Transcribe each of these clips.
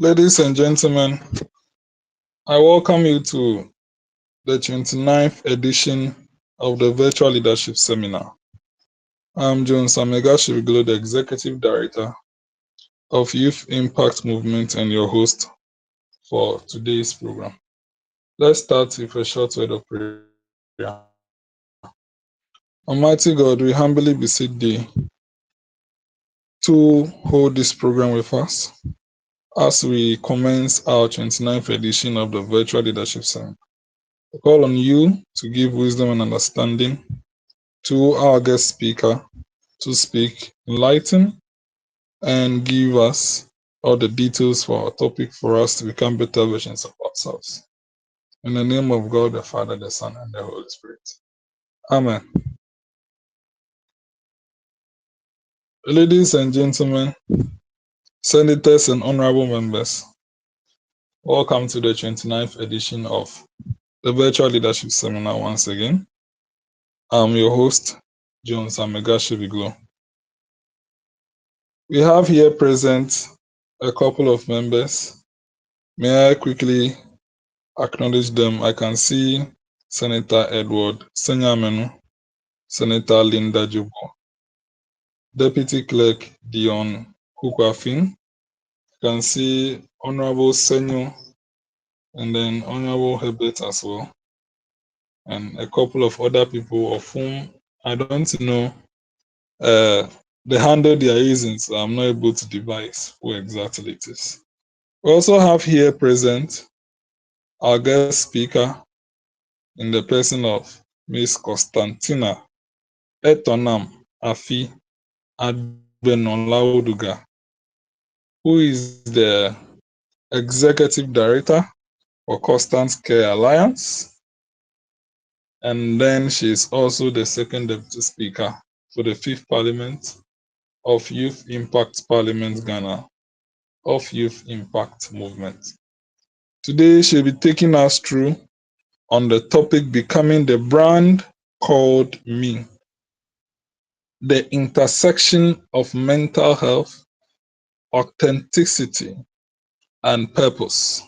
Ladies and gentlemen, I welcome you to the 29th edition of the Virtual Leadership Seminar. I'm John Shiviglo, the Executive Director of Youth Impact Movement and your host for today's program. Let's start with a short word of prayer. Almighty God, we humbly beseech thee to hold this program with us as we commence our 29th edition of the Virtual Leadership Seminar. I call on you to give wisdom and understanding to our guest speaker to speak, enlighten, and give us all the details for our topic for us to become better versions of ourselves. In the name of God, the Father, the Son, and the Holy Spirit. Amen. Ladies and gentlemen, senators and honorable members, welcome to the 29th edition of the Virtual Leadership Seminar once again. I'm your host, John Shiviglo. We have here present a couple of members. May I quickly acknowledge them? I can see Senator Edward Senyamenu, Senator Linda Jubo, Deputy Clerk Dion Kukwafin. You can see Honorable Senyo and then Honorable Herbert as well, and a couple of other people of whom I don't know the handle they are using, so I'm not able to devise who exactly it is. We also have here present our guest speaker in the person of Miss Constantina Etornam Afi Agbenorlawoduga, who is the Executive Director for Constant Care Alliance, and then she is also the second Deputy Speaker for the Fifth Parliament of Youth Impact Parliament Ghana of Youth Impact Movement. Today she'll be taking us through on the topic becoming the brand called me, the intersection of mental health, authenticity, and purpose.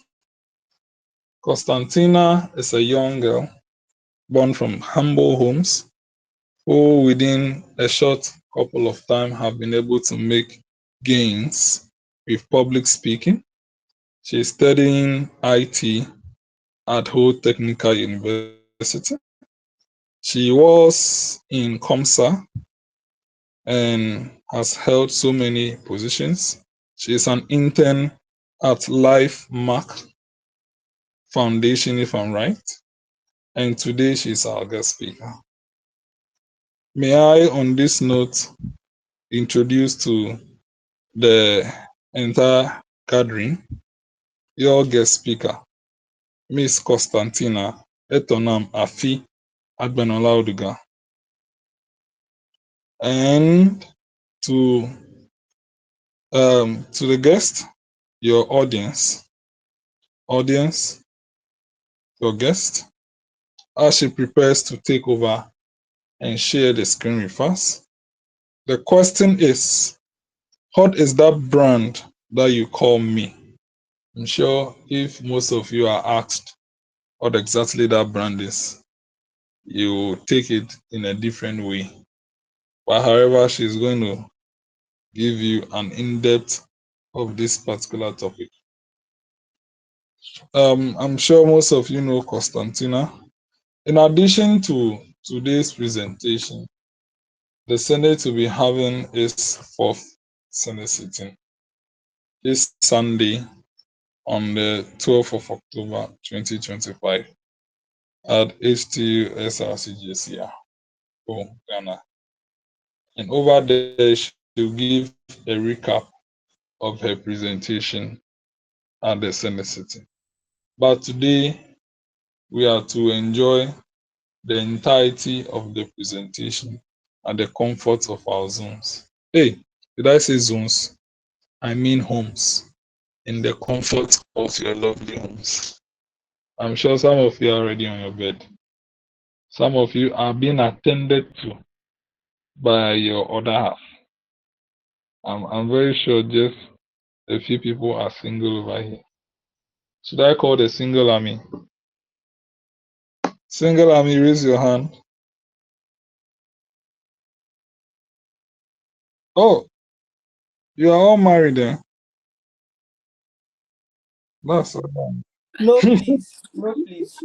Constantina is a young girl born from humble homes who within a short couple of time have been able to make gains with public speaking. She's studying IT at Ho Technical University. She was in COMSA and has held so many positions. She is an intern at Life Mark Foundation, if I'm right, and today she's our guest speaker. May I, on this note, introduce to the entire gathering your guest speaker, Miss Constantina Etornam Afi Agbenorlawoduga, and to the guest, your audience, your guest, as she prepares to take over and share the screen with us. The question is, what is that brand that you call me? I'm sure if most of you are asked what exactly that brand is, you take it in a different way. But however, she's going to give you an in-depth of this particular topic. I'm sure most of you know Constantina. In addition to today's presentation, the Senate will be having its fourth Senate sitting this Sunday on the 12th of October 2025 at HTU SRCJCR, Ghana. And over there, she'll give a recap of her presentation at the Senate sitting. But today, we are to enjoy the entirety of the presentation at the comfort of our zones. Hey, did I say zones? I mean homes. In the comfort of your lovely homes. I'm sure some of you are already on your bed. Some of you are being attended to by your other half. I'm very sure just A few people are single over here. Should I call the single army? Single army, raise your hand. Oh, you are all married then? That's so No, nice. please. No, please.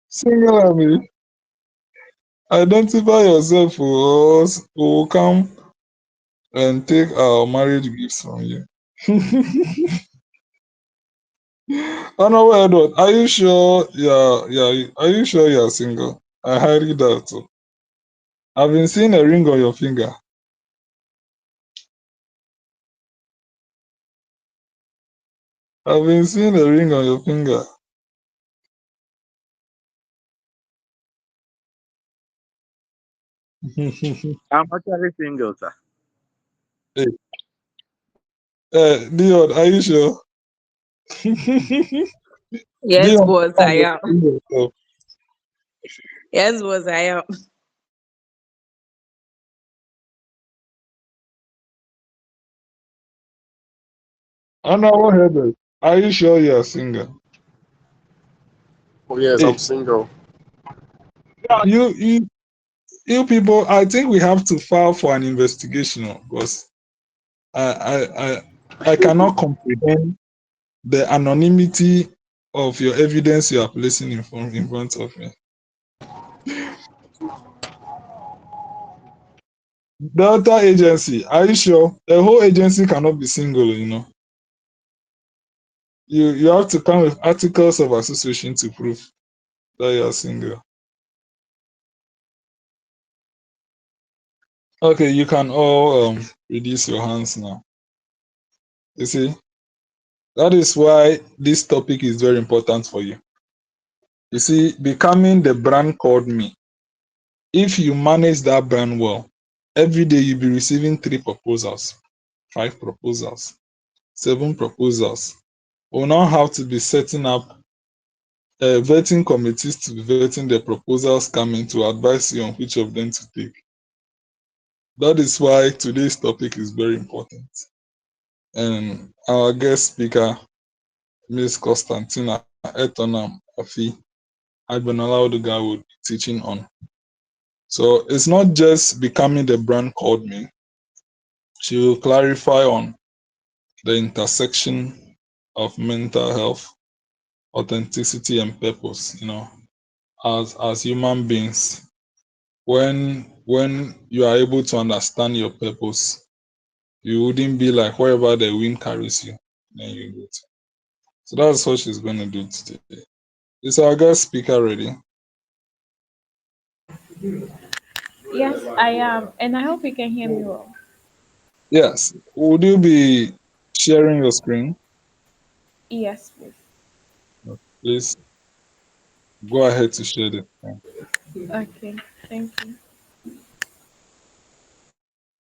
Single army, identify yourself or else we will come and take our marriage gifts from you. Honorable Edward, are you sure are you sure you're single? I highly doubt so. I've been seeing a ring on your finger. I've been seeing a ring on your finger. I'm actually single, sir. Hey, Dion, are you sure? Yes, Dion, boss, I am. yourself. Yes, boss, I am. Honorable Edward, are you sure you're single? Oh yes, I'm Hey, single. you people, I think we have to file for an investigation because I I cannot comprehend the anonymity of your evidence you are placing in front of me. Delta agency, are you sure? The whole agency cannot be single, you know. You have to come with articles of association to prove that you are single. Okay, you can all reduce your hands now. You see, that is why this topic is very important for you. You see, becoming the brand called me. If you manage that brand well, every day you'll be receiving 3 proposals, 5 proposals, 7 proposals. We'll now have to be setting up vetting committees to be vetting the proposals coming to advise you on which of them to take. That is why today's topic is very important. And our guest speaker, Ms. Constantina Etornam Afi Agbenorlawoduga, will be teaching on. So it's not just becoming the brand called me. She will clarify on the intersection of mental health, authenticity, and purpose. You know, as human beings, when you are able to understand your purpose, you wouldn't be like wherever the wind carries you, then you go to. So that's what she's going to do today. Is our guest speaker ready? Yes, I am, and I hope you can hear me well. Yes. Would you be sharing your screen? Yes, please. Please go ahead to share the screen. Okay, thank you.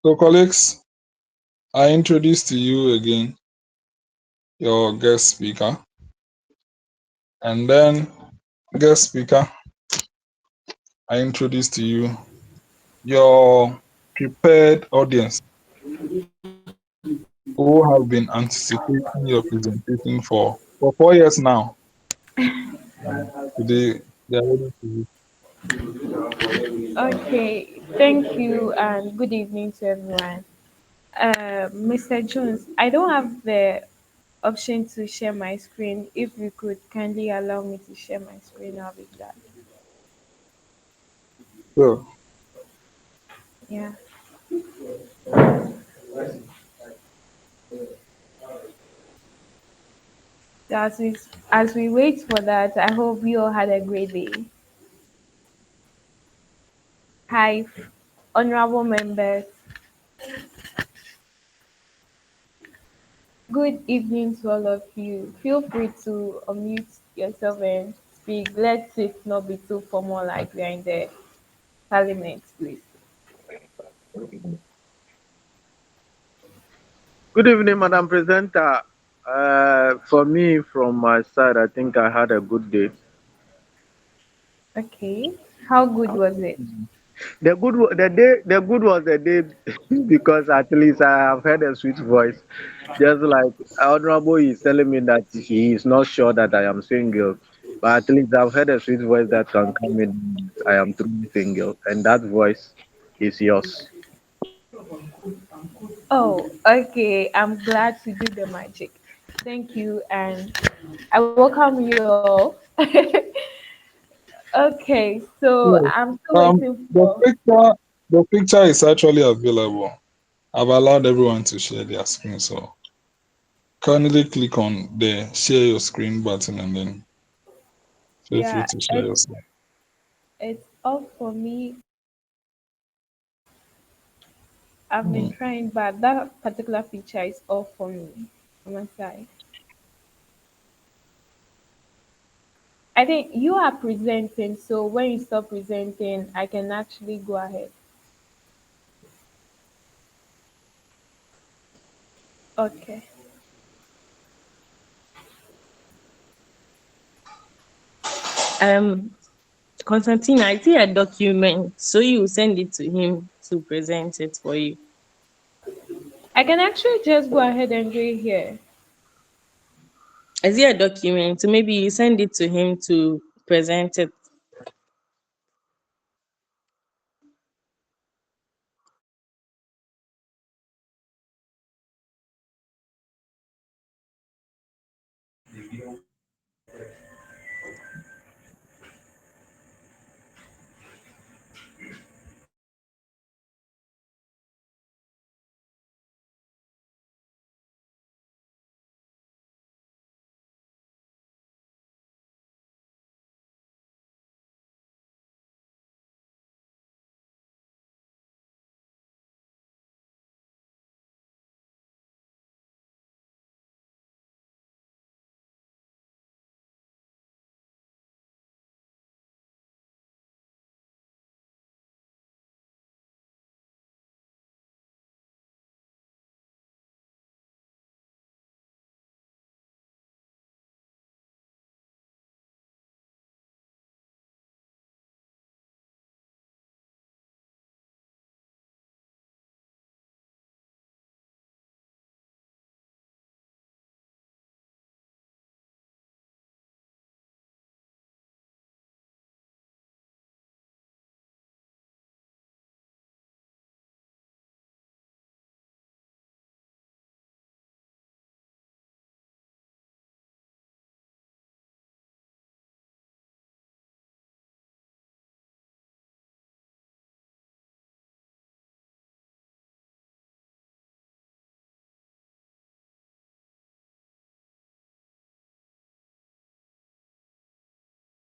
So, colleagues, I introduce to you again your guest speaker, and then guest speaker, I introduce to you your prepared audience who have been anticipating your presentation for 4 years now. And today they are ready to. Okay, thank you, and good evening to everyone. Mr. Jones, I don't have the option to share my screen. If you could kindly allow me to share my screen, I'll be glad. So, Yeah. So as we wait for that, I hope you all had a great day. Hi, honorable members. Good evening to all of you. Feel free to unmute yourself and speak. Let it not be too formal like we are in the parliament, please. Good evening, Madam Presenter. For me, from my side, I think I had a good day. Okay. How good was it? The good was the day because at least I have heard a sweet voice. Just like Honorable is telling me that he is not sure that I am single, but at least I've heard a sweet voice that can come in. I am truly single, and that voice is yours. Oh, okay. I'm glad to do the magic. Thank you, and I welcome you all. Okay, so So, I'm still waiting the for. picture is actually available. I've allowed everyone to share their screen, so kindly click on the share your screen button and then feel free Yeah, to share your screen. it's off for me. I've been Mm. trying, but that particular feature is off for me on my side. I think you are presenting, so when you stop presenting, I can actually go ahead. Okay. Um, Constantina, I see a document, so you send it to him to present it for you. I can actually just go ahead and do it here. I see a document, so maybe you send it to him to present it.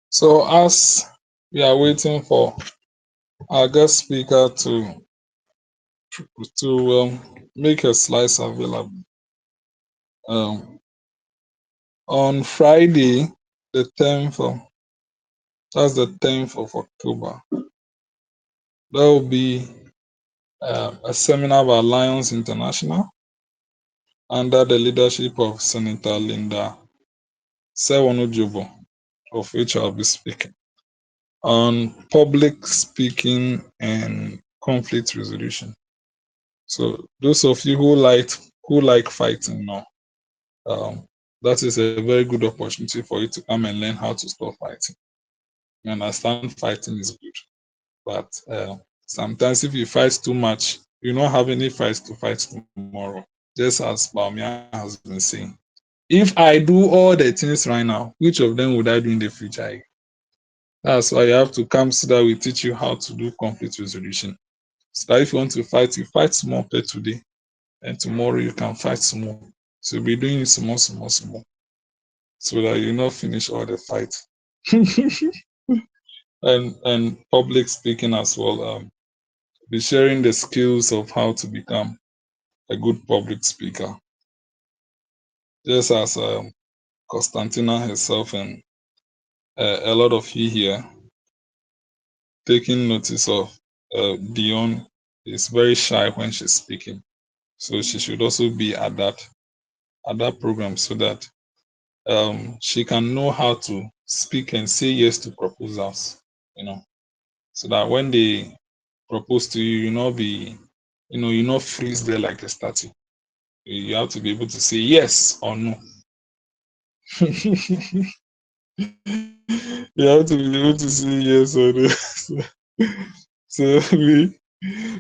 So, as we are waiting for our guest speaker to make a slice available, um, on Friday, the 10th of that's the 10th of October, there will be a seminar by Alliance International under the leadership of Senator Linda Sewonujobo, of which I'll be speaking, on public speaking and conflict resolution. So those of you who like fighting now, that is a very good opportunity for you to come and learn how to stop fighting. You understand fighting is good, but sometimes if you fight too much, you don't have any fights to fight tomorrow. Just as Baumia has been saying, if I do all the things right now, which of them would I do in the future? That's why you have to come so that we teach you how to do conflict resolution. So that if you want to fight, you fight small per today, and tomorrow you can fight small. So be doing it small, small, small, so that you not finish all the fight. and public speaking as well. Be sharing the skills of how to become a good public speaker, just as Constantina herself and a lot of you here taking notice of Dion is very shy when she's speaking, so she should also be at that program so that she can know how to speak and say yes to proposals, so that when they propose to you, you not be, you not freeze there like a statue. You have to be able to say yes or no. You have to be able to say yes or no. So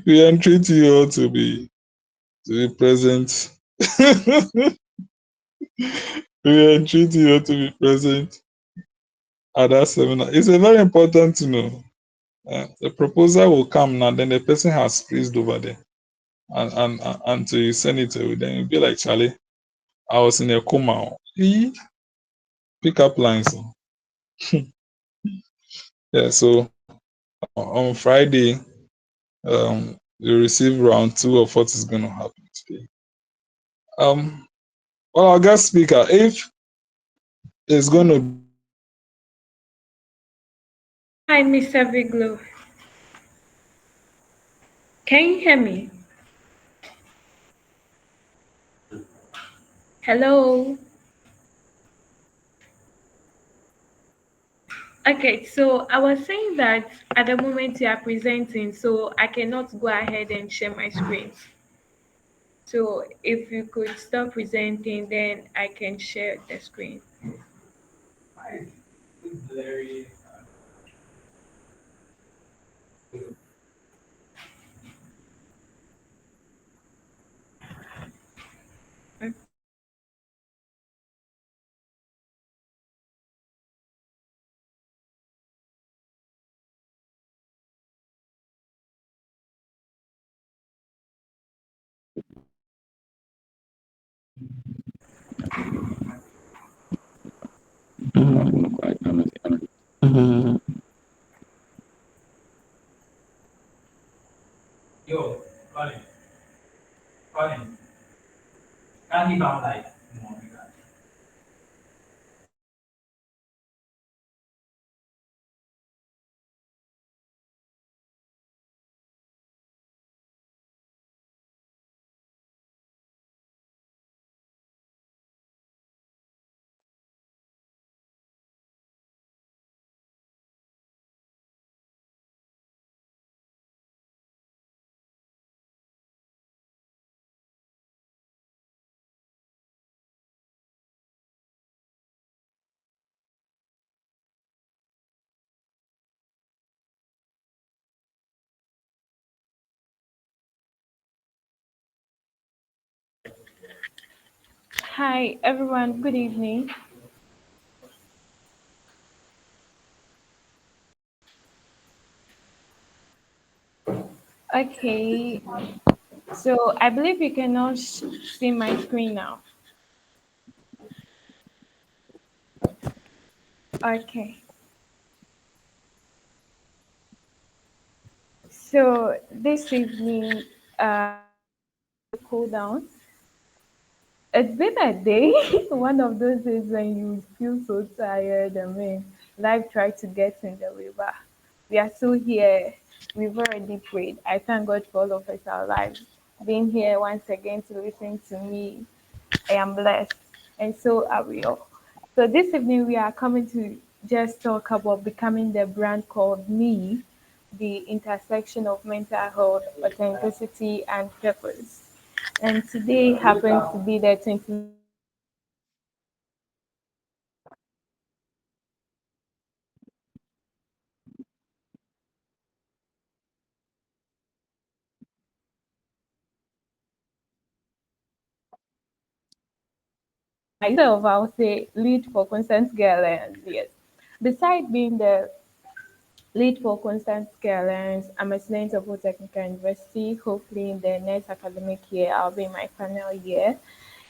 we entreat you all to be present. We entreat you all to be present at that seminar. It's a very important to know. The proposal will come now, then the person has freezed over there. And until you send it to then you'll be like, Charlie, I was in a coma. Pick up lines. Yeah, so on Friday, you receive round two of what is going to happen today. Well, our guest speaker, if it's going to Hi, Mr. Viglo. Can you hear me? Hello. Okay, so I was saying that at the moment you are presenting, so I cannot go ahead and share my screen. So if you could stop presenting, then I can share the screen. Hi, everyone. Good evening. Okay, so I believe you can all see my screen now. Okay, so this evening, cool down. It's been a day, one of those days when you feel so tired. I mean, life tried to get in the way, but we are still here. We've already prayed. I thank God for all of us, our lives. Being here once again to listen to me, I am blessed. And so are we all. So this evening, we are coming to just talk about becoming the brand called me, the intersection of mental health, authenticity, and purpose. And today happens to be the 20th. Myself, I would say lead for Constant Girl, and yes. Besides being the lead for Constant Girl, and I'm a student of Technical University. Hopefully, in the next academic year, I'll be in my final year.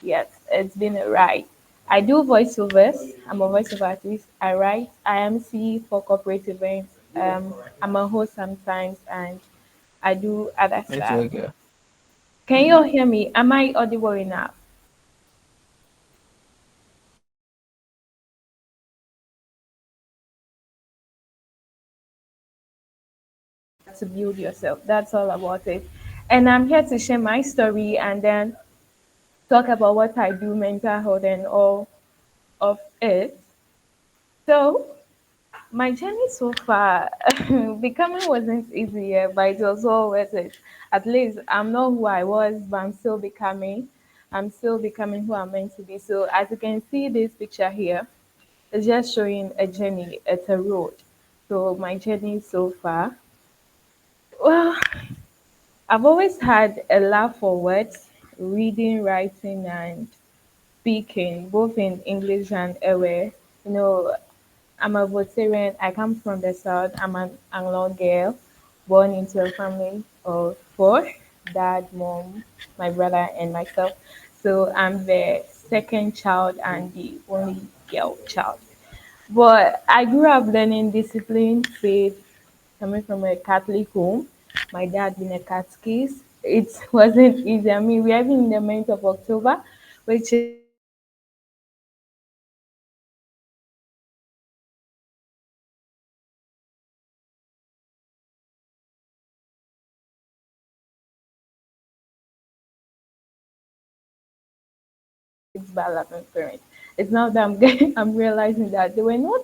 Yes, it's been a ride. I do voiceovers. I'm a voiceover artist. I write. I MC for corporate events. I'm a host sometimes, and I do other stuff. Can you all hear me? Am I audible enough to build yourself? That's all about it. And I'm here to share my story and then talk about what I do, mental health, and all of it. So My journey so far, becoming wasn't easy, yeah, but it was all worth it. At least I'm not who I was, but I'm still becoming. I'm still becoming who I'm meant to be. So as you can see, this picture here is just showing a journey. It's a road. So my journey so far, well, I've always had a love for words, reading, writing, and speaking, both in English and Ewe. You know, I'm a Voltarian. I come from the south. I'm an Anglo girl, born into a family of four: dad, mom, my brother, and myself. So I'm the second child and the only girl child. But I grew up learning discipline, faith, coming from a Catholic home. My dad being a catechist. It wasn't easy. I mean, we're even in the month of October, which is by loving parents. It's now that I'm getting, I'm realizing that they were not.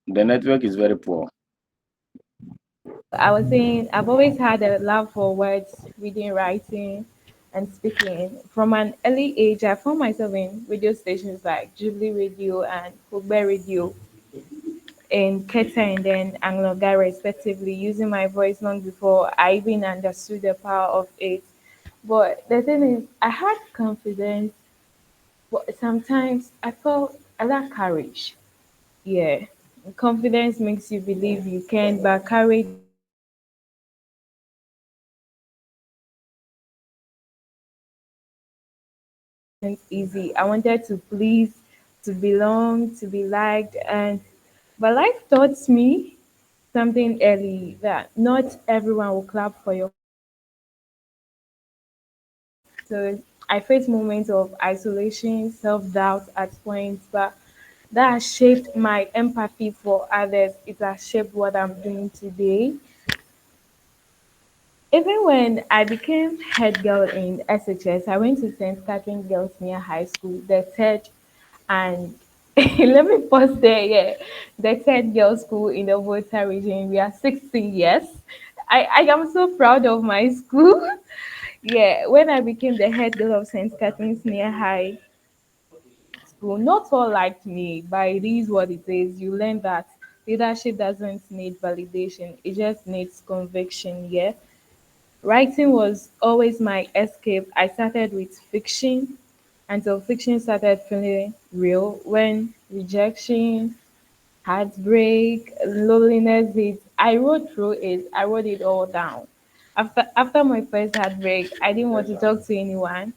The network is very poor. I was saying I've always had a love for words, reading, writing, and speaking. From an early age, I found myself in radio stations like Jubilee Radio and Hogbe Radio in Keta and then Anglo Ghana, respectively, using my voice long before I even understood the power of it. But the thing is, I had confidence, but sometimes I felt I lack courage. Yeah, confidence makes you believe you can, but courage isn't easy. I wanted to please, to belong, to be liked, and but life taught me something early that not everyone will clap for your. So I faced moments of isolation, self-doubt at points, but that has shaped my empathy for others. It has shaped what I'm doing today. Even when I became head girl in SHS, I went to St. Catherine Girls Near High School, the third, and let me pause there. Yeah, the third girls' school in the Volta region. We are 16 years. I am so proud of my school. Yeah, when I became the head girl of St. Catherine's Near High School, not all liked me, but it is what it is. You learn that leadership doesn't need validation; it just needs conviction. Yeah. Writing was always my escape. I started with fiction until fiction started feeling real. When rejection, heartbreak, loneliness hit, I wrote through it. I wrote it all down. After my first heartbreak, I didn't want to talk to anyone.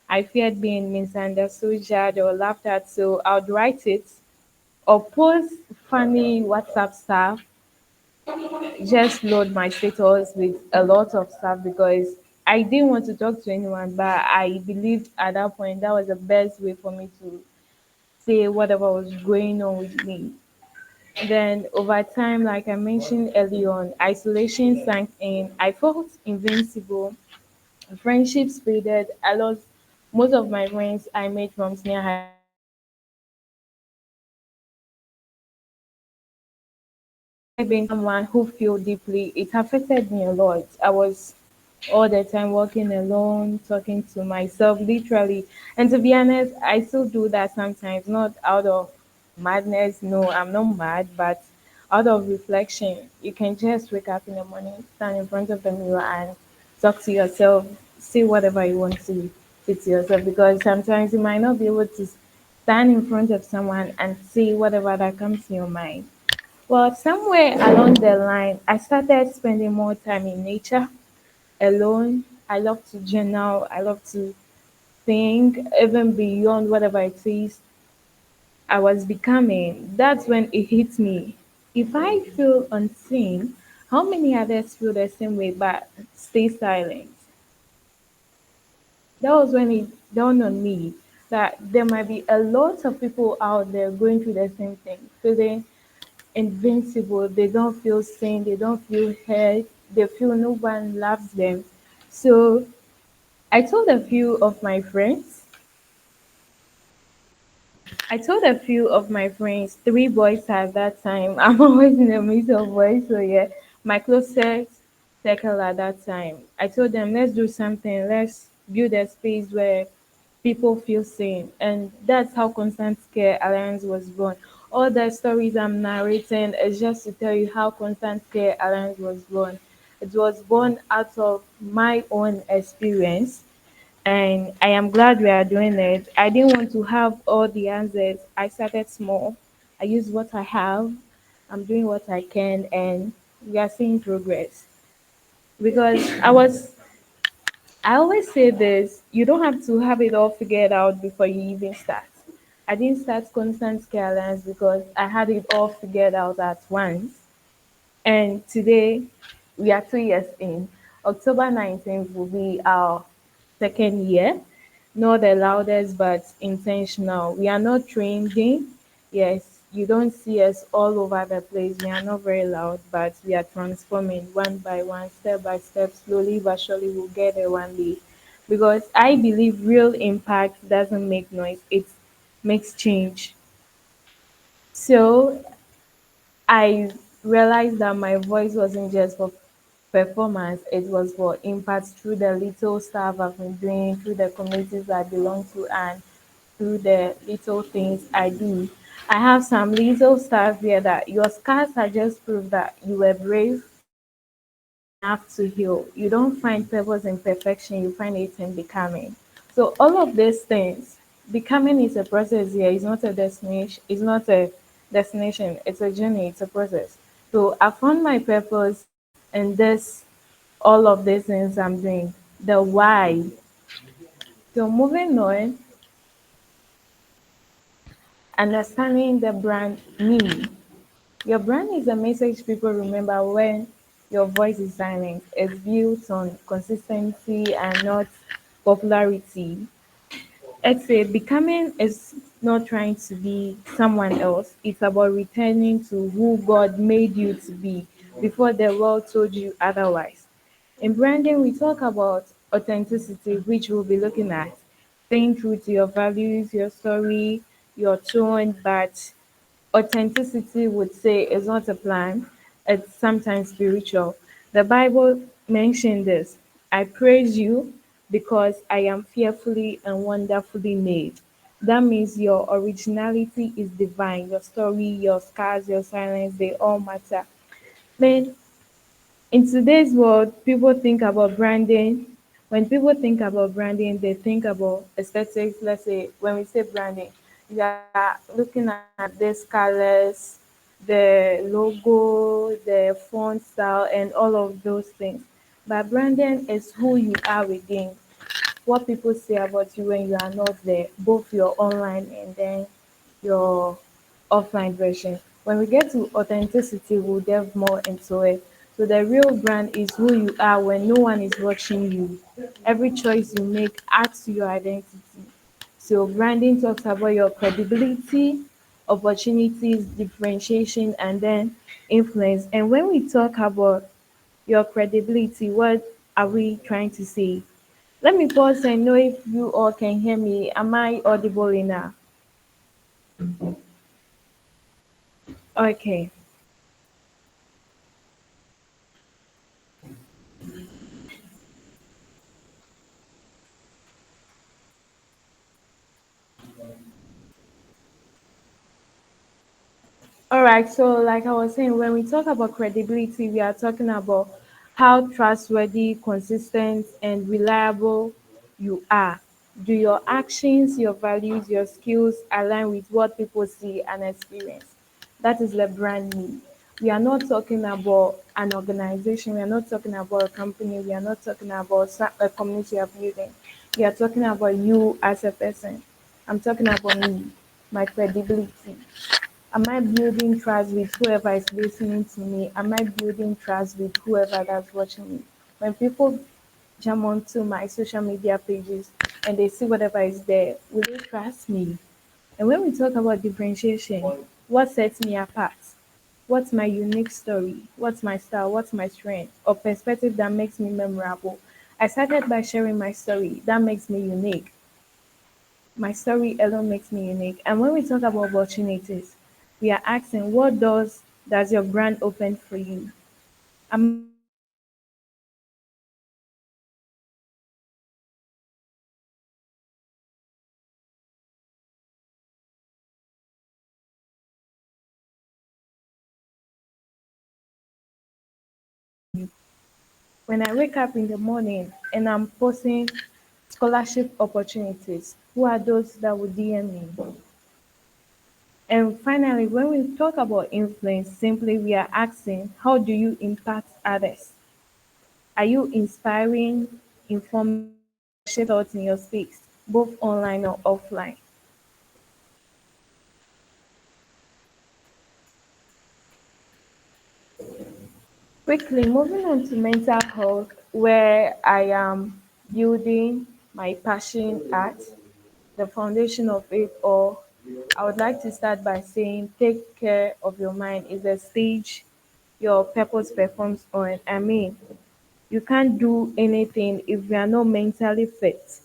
I feared being misunderstood, judged, or laughed at, so I'd write it or post funny WhatsApp stuff, just load my status with a lot of stuff because I didn't want to talk to anyone, but I believed at that point that was the best way for me to say whatever was going on with me. Then over time, like I mentioned early on, isolation sank in. I felt invincible. Friendships faded. I lost most of my friends I made from senior high. Being someone who feel deeply, it affected me a lot. I was all the time walking alone, talking to myself literally. And to be honest, I still do that sometimes, not out of madness. No, I'm not mad, but out of reflection. You can just wake up in the morning, stand in front of the mirror and talk to yourself, say whatever you want to say to yourself because sometimes you might not be able to stand in front of someone and say whatever that comes to your mind. Well, somewhere along the line, I started spending more time in nature alone. I love to journal. I love to think, even beyond whatever it is I was becoming. That's when it hit me. If I feel unseen, how many others feel the same way but stay silent? That was when it dawned on me that there might be a lot of people out there going through the same thing, feeling invincible. They don't feel seen. They don't feel heard. They feel no one loves them. So I told a few of my friends I told a few of my friends, three boys at that time. I'm always in the midst of boys, so yeah, my closest circle at that time. I told them, let's do something. Let's build a space where people feel seen, and that's how Constant Care Alliance was born. All the stories I'm narrating is just to tell you how Constant Care Alliance was born. It was born out of my own experience, and I am glad we are doing it. I didn't want to have all the answers. I started small. I use what I have. I'm doing what I can, and we are seeing progress. Because I always say this: you don't have to have it all figured out before you even start. I didn't start Constant Care Alliance because I had it all figured out at once. And today, we are 2 years in. October 19th will be our second year. Not the loudest, but intentional. We are not trending. Yes, you don't see us all over the place. We are not very loud, but we are transforming one by one, step by step, slowly but surely we'll get there one day. Because I believe real impact doesn't make noise, it makes change. So I realized that my voice wasn't just for performance, it was for impact through the little stuff I've been doing, through the communities I belong to, and through the little things I do. I have some little stuff here that your scars are just proof that you were brave enough to heal. You don't find purpose in perfection, you find it in becoming. So all of these things, becoming is a process here, it's not a destination, it's a journey, it's a process. So I found my purpose in this all of these things I'm doing. The why. So moving on, understanding the brand me. Your brand is a message people remember when your voice is silent. It's built on consistency and not popularity. Let's say becoming is not trying to be someone else. It's about returning to who God made you to be before the world told you otherwise. In branding, we talk about authenticity, which we'll be looking at. Staying true to your values, your story, your tone, but authenticity would say is not a plan, it's sometimes spiritual. The Bible mentioned this: I praise you because I am fearfully and wonderfully made. That means your originality is divine. Your story, your scars, your silence, they all matter. Man, in today's world, people think about branding. When people think about branding, they think about aesthetics. Let's say when we say branding, you are looking at these colors, the logo, the font style, and all of those things. But branding is who you are within, what people say about you when you are not there, both your online and then your offline version. When we get to authenticity, we'll delve more into it. So the real brand is who you are when no one is watching you. Every choice you make adds to your identity. So branding talks about your credibility, opportunities, differentiation, and then influence. And when we talk about your credibility, what are we trying to say? Let me pause and know if you all can hear me. Am I audible enough? Okay. All right. So, like I was saying, when we talk about credibility, we are talking about how trustworthy, consistent, and reliable you are. Do your actions, your values, your skills align with what people see and experience? That is the brand need. We are not talking about an organization. We are not talking about a company. We are not talking about a community of building. We are talking about you as a person. I'm talking about me, my credibility. Am I building trust with whoever is listening to me? Am I building trust with whoever that's watching me? When people jump onto my social media pages and they see whatever is there, will they trust me? And when we talk about differentiation, what sets me apart? What's my unique story? What's my style? What's my strength or perspective that makes me memorable? I started by sharing my story. That makes me unique. My story alone makes me unique. And when we talk about opportunities, we are asking, what doors does your brand open for you? Am I able to connect with people who when I wake up in the morning and I'm posting scholarship opportunities, who are those that would DM me? And finally, when we talk about influence, simply we are asking, how do you impact others? Are you inspiring, informing, or shaping thoughts in your space, both online or offline? Quickly, moving on to mental health, where I am building my passion at the foundation of it all. I would like to start by saying take care of your mind is a stage your purpose performs on. I mean, you can't do anything if you are not mentally fit.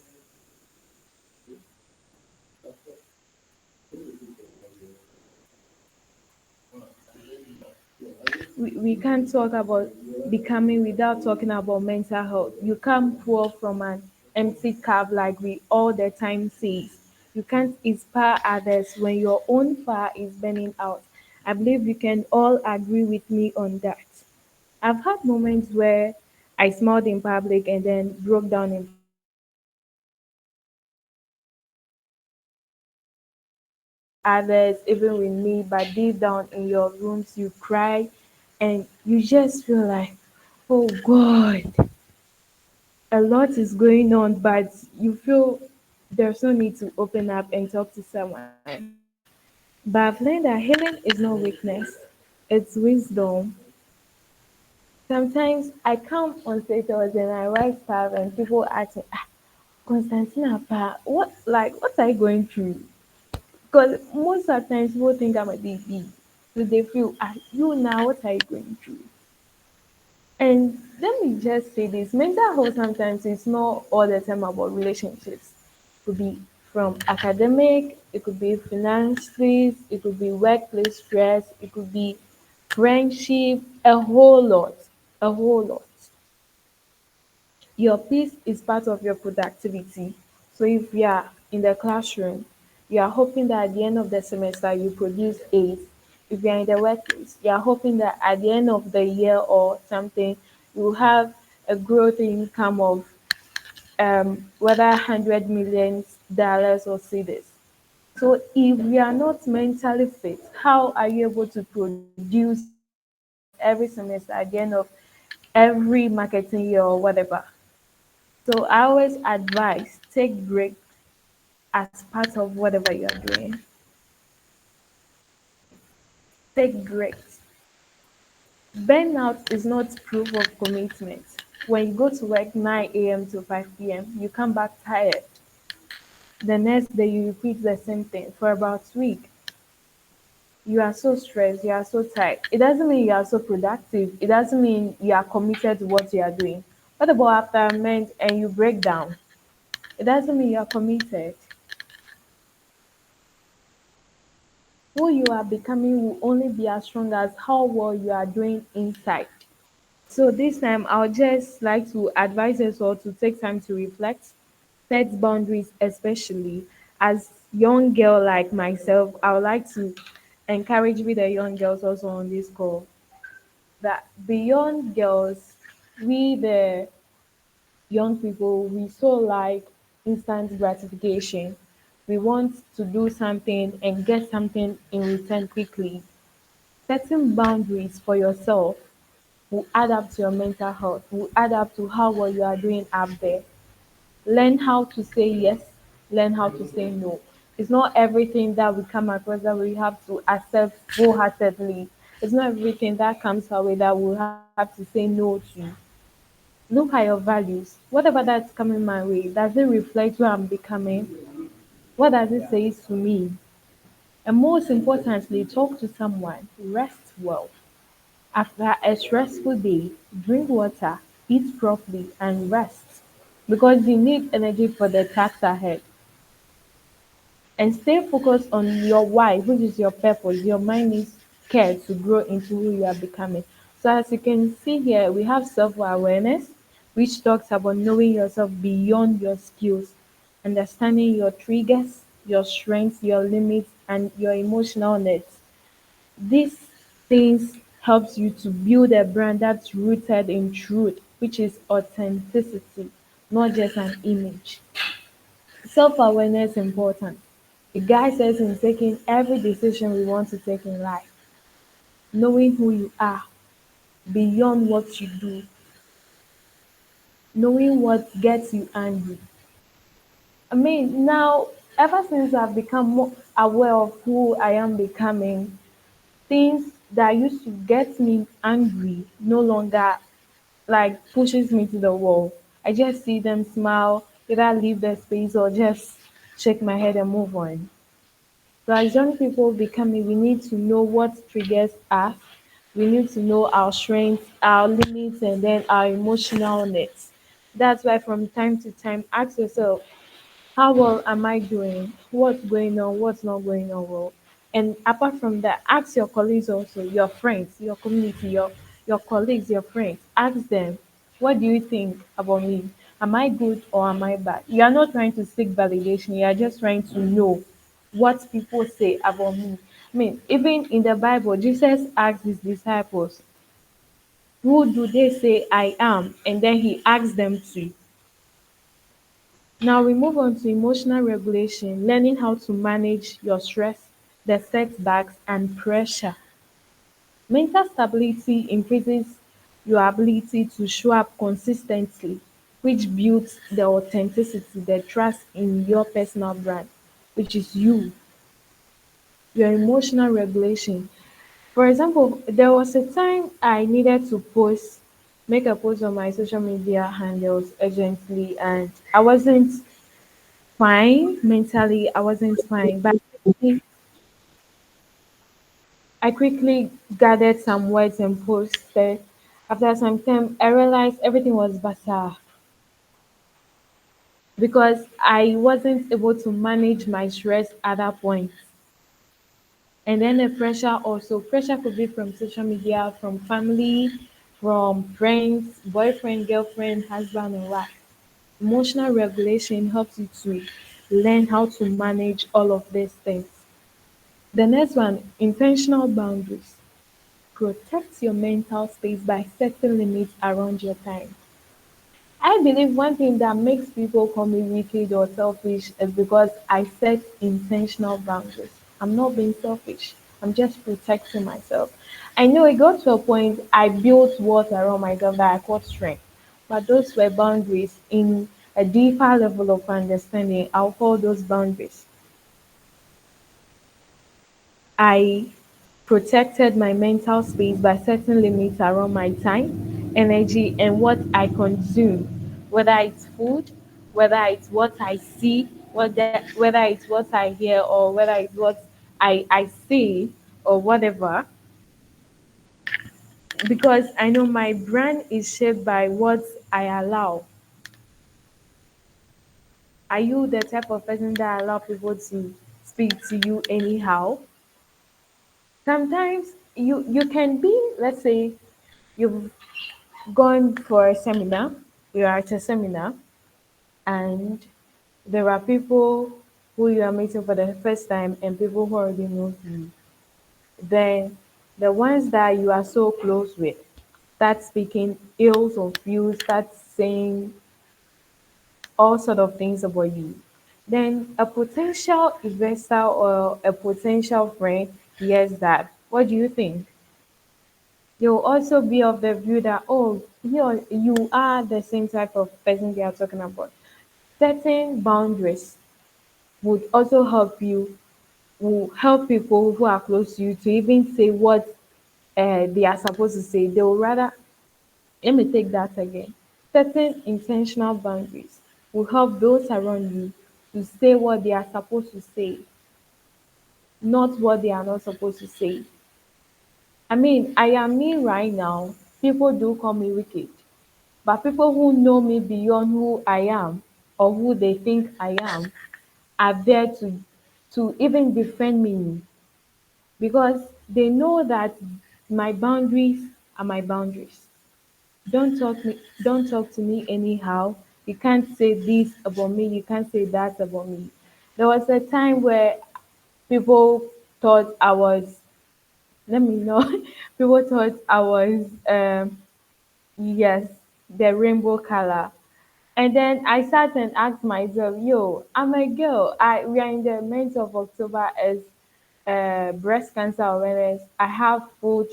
We can't talk about becoming without talking about mental health. You can't pour from an empty cup like we all the time say. You can't inspire others when your own fire is burning out. I believe you can all agree with me on that. I've had moments where I smiled in public and then broke down in private. You inspire others, even with me, but deep down in your rooms, you cry and you just feel like, oh God, a lot is going on, but you feel there's no need to open up and talk to someone. But I've learned that healing is not weakness, it's wisdom. Sometimes I come on status and I write stuff and people ask me, Constantina, what are you going through? Because most of the times people think I'm a baby. So they feel, you now, what are you going through? And let me just say this mental health sometimes it's not all the time about relationships. It could be from academic, it could be finances, it could be workplace stress, it could be friendship, a whole lot. A whole lot. Your peace is part of your productivity. So if you are in the classroom, you are hoping that at the end of the semester you produce A's. If you are in the workplace, you are hoping that at the end of the year or something, you will have a growth income of whether $100 million or cedis. So if you are not mentally fit, how are you able to produce every semester at the end of every marketing year or whatever? So I always advise take break as part of whatever you are doing. Take breaks. Burnout is not proof of commitment. When you go to work 9 a.m. to 5 p.m., you come back tired. The next day you repeat the same thing for about a week. You are so stressed, you are so tired. It doesn't mean you are so productive. It doesn't mean you are committed to what you are doing. What about after a month and you break down? It doesn't mean you are committed. Who you are becoming will only be as strong as how well you are doing inside. So this time I'll just like to advise us all to take time to reflect, set boundaries, especially as young girl like myself. I would like to encourage with the young girls also on this call that beyond girls, we the young people, we so like instant gratification. We want to do something and get something in return quickly. Setting boundaries for yourself will add up to your mental health, will add up to how well you are doing up there. Learn how to say yes, learn how to say no. It's not everything that we come across that we have to accept wholeheartedly. It's not everything that comes our way that we'll have to say no to. Look at your values. Whatever that's coming my way, does it reflect who I'm becoming? What does it say to me? And most importantly, talk to someone. Rest well. After a stressful day, drink water, eat properly, and rest. because you need energy for the task ahead. And stay focused on your why, which is your purpose. Your mind needs care to grow into who you are becoming. So as you can see here, we have self-awareness, which talks about knowing yourself beyond your skills, understanding your triggers, your strengths, your limits, and your emotional needs. These things helps you to build a brand that's rooted in truth, which is authenticity, not just an image. Self-awareness is important. It guides us in taking every decision we want to take in life. Knowing who you are beyond what you do, knowing what gets you angry. Now, ever since I've become more aware of who I am becoming, things that used to get me angry no longer like pushes me to the wall. I just see them smile, either leave the space or just shake my head and move on. So as young people becoming, we need to know what triggers us. We need to know our strengths, our limits, and then our emotional needs. That's why from time to time, ask yourself, how well am I doing? What's going on? What's not going on well? And apart from that, ask your colleagues also, your friends, your community, your colleagues, your friends. Ask them, what do you think about me? Am I good or am I bad? You are not trying to seek validation. You are just trying to know what people say about me. Even in the Bible, Jesus asked his disciples, who do they say I am? And then he asked them to. Now we move on to emotional regulation, learning how to manage your stress, the setbacks, and pressure. Mental stability increases your ability to show up consistently, which builds the authenticity, the trust in your personal brand, which is you, your emotional regulation. For example, there was a time I needed to make a post on my social media handles urgently, and I wasn't fine mentally. I wasn't fine, but I quickly gathered some words and posted. After some time, I realized everything was better because I wasn't able to manage my stress at that point. And then the pressure could be from social media, from family, from friends, boyfriend, girlfriend, husband, and wife. Emotional regulation helps you to learn how to manage all of these things. The next one, intentional boundaries. Protect your mental space by setting limits around your time. I believe one thing that makes people call me wicked or selfish is because I set intentional boundaries. I'm not being selfish. I'm just protecting myself. I know it got to a point I built walls around myself that I called strength. But those were boundaries in a deeper level of understanding. I'll call those boundaries. I protected my mental space by setting limits around my time, energy, and what I consume, whether it's food, whether it's what I see, whether it's what I hear, or whether it's what I see, or whatever. Because I know my brand is shaped by what I allow. Are you the type of person that allow people to speak to you anyhow? Sometimes you can be, let's say, you've gone for a seminar, you're at a seminar, and there are people who you are meeting for the first time and people who already know you. Then the ones that you are so close with start speaking ills of you, start saying all sort of things about you. Then a potential investor or a potential friend hears that. What do you think? You'll also be of the view that, oh, you are the same type of person they are talking about. Setting boundaries would also help you, will help people who are close to you to even say what they are supposed to say. They will rather, let me take that again. Setting intentional boundaries will help those around you to say what they are supposed to say, not what they are not supposed to say. I am me right now. People do call me wicked. But people who know me beyond who I am or who they think I am are there to even defend me because they know that my boundaries are my boundaries. Don't talk to me anyhow. You can't say this about me, you can't say that about me. There was a time where people thought I was, let me know, people thought I was yes, the rainbow color. And then I sat and asked myself, yo, I'm a girl. We are in the month of October as breast cancer awareness. I have full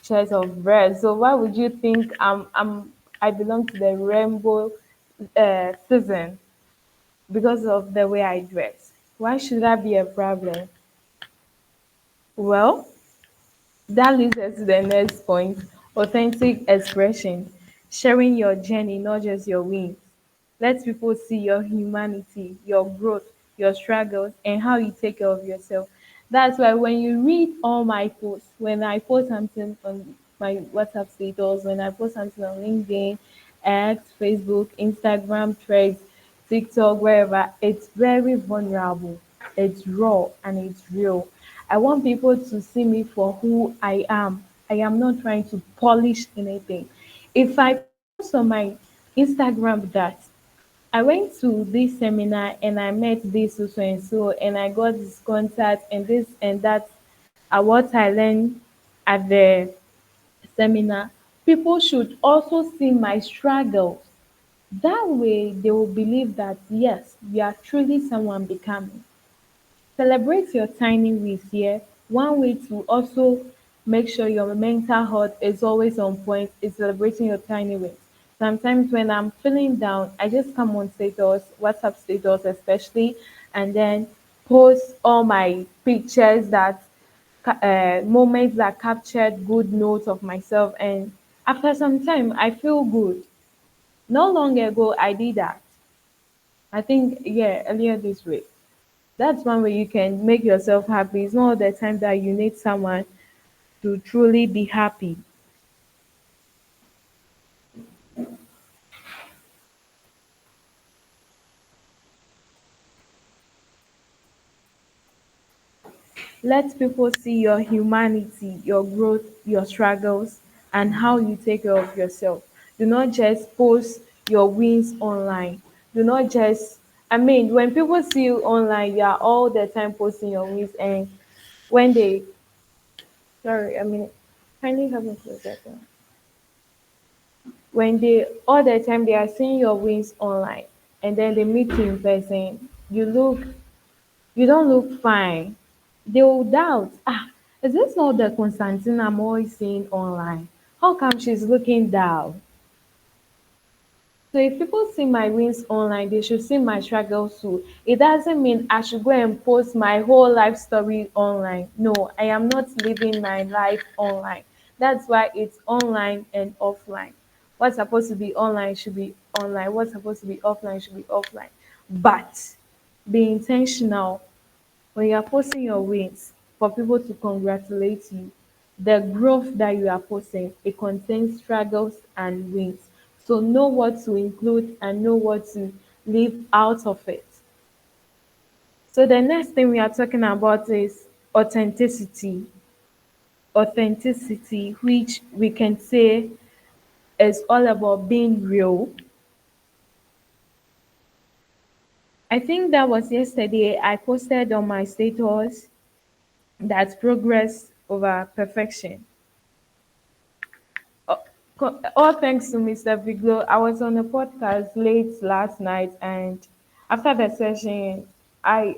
chest of breast. So why would you think I belong to the rainbow season because of the way I dress? Why should that be a problem? Well, that leads us to the next point, authentic expression, sharing your journey, not just your wins. Let people see your humanity, your growth, your struggles, and how you take care of yourself. That's why when you read all my posts, when I post something on my WhatsApp status, when I post something on LinkedIn, X, Facebook, Instagram, Threads, TikTok, wherever, it's very vulnerable, it's raw, and it's real. I want people to see me for who I am. I am not trying to polish anything. If I post on my Instagram that I went to this seminar and I met this so and so and I got this contact and this and that are what I learned at the seminar, people should also see my struggles. That way they will believe that yes, you are truly someone becoming. Celebrate your tiny wins here. One way to also make sure your mental health is always on point is celebrating your tiny wins. Sometimes when I'm feeling down, I just come on status, WhatsApp status especially, and then post all my pictures that moments that captured good notes of myself. And after some time, I feel good. Not long ago, I did that. I think, yeah, earlier this week. That's one way you can make yourself happy. It's not all the time that you need someone to truly be happy. Let people see your humanity, your growth, your struggles, and how you take care of yourself. Do not just post your wins online. Do not just, I mean, when people see you online, you are all the time posting your wins, and when they, sorry, I mean, kindly help me close that down. When they all the time they are seeing your wins online and then they meet you in person, you don't look fine. They will doubt, is this not the Constantina I'm always seeing online? How come she's looking down? So if people see my wins online, they should see my struggles too. It doesn't mean I should go and post my whole life story online. No, I am not living my life online. That's why it's online and offline. What's supposed to be online should be online. What's supposed to be offline should be offline. But be intentional when you are posting your wins for people to congratulate you. The growth that you are posting, it contains struggles and wins. So know what to include and know what to leave out of it. So the next thing we are talking about is authenticity. Authenticity, which we can say is all about being real. I think that was yesterday I posted on my status that progress over perfection. Uh, all thanks to Mr. Biglo. I was on a podcast late last night, and after the session, I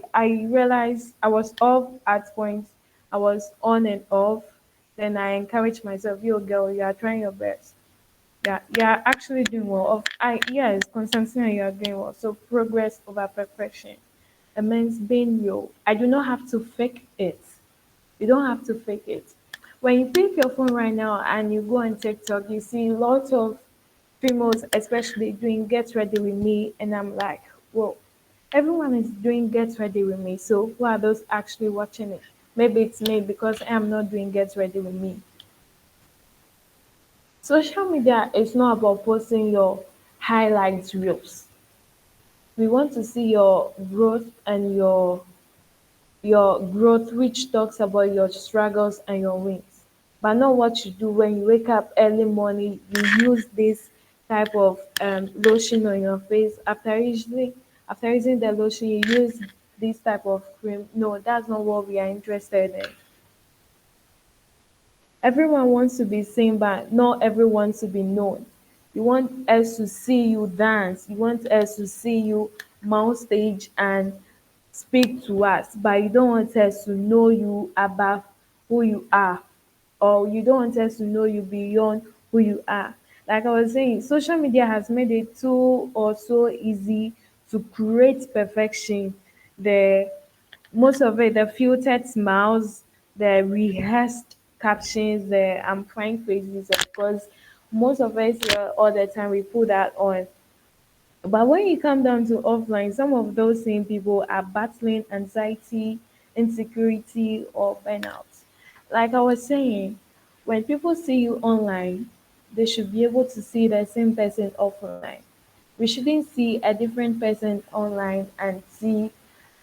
realized I was off at points. I was on and off. Then I encouraged myself, "Yo, girl, you are trying your best. Yeah, you are actually doing well." Yes, Constantine, you are doing well. So progress over perfection. It means being real. I do not have to fake it. You don't have to fake it. When you pick your phone right now and you go on TikTok, you see lots of females, especially doing Get Ready With Me, and I'm like, whoa, everyone is doing Get Ready With Me. So who are those actually watching it? Maybe it's me because I'm not doing Get Ready With Me. Social media is not about posting your highlights reels. We want to see your growth and your growth which talks about your struggles and your wins, but not what you do when you wake up early morning, you use this type of lotion on your face. After using the lotion, you use this type of cream. No, that's not what we are interested in. Everyone wants to be seen, but not everyone to be known. You want us to see you dance. You want us to see you mount stage and speak to us, but you don't want us to know you above who you are, or you don't want us to know you beyond who you are. Like I was saying, social media has made it too or so easy to create perfection. The most of it, the filtered smiles, the rehearsed captions, the I'm crying faces, of course. Most of us all the time we put that on. But when you come down to offline, some of those same people are battling anxiety, insecurity, or burnout. Like I was saying, when people see you online, they should be able to see the same person offline. We shouldn't see a different person online and see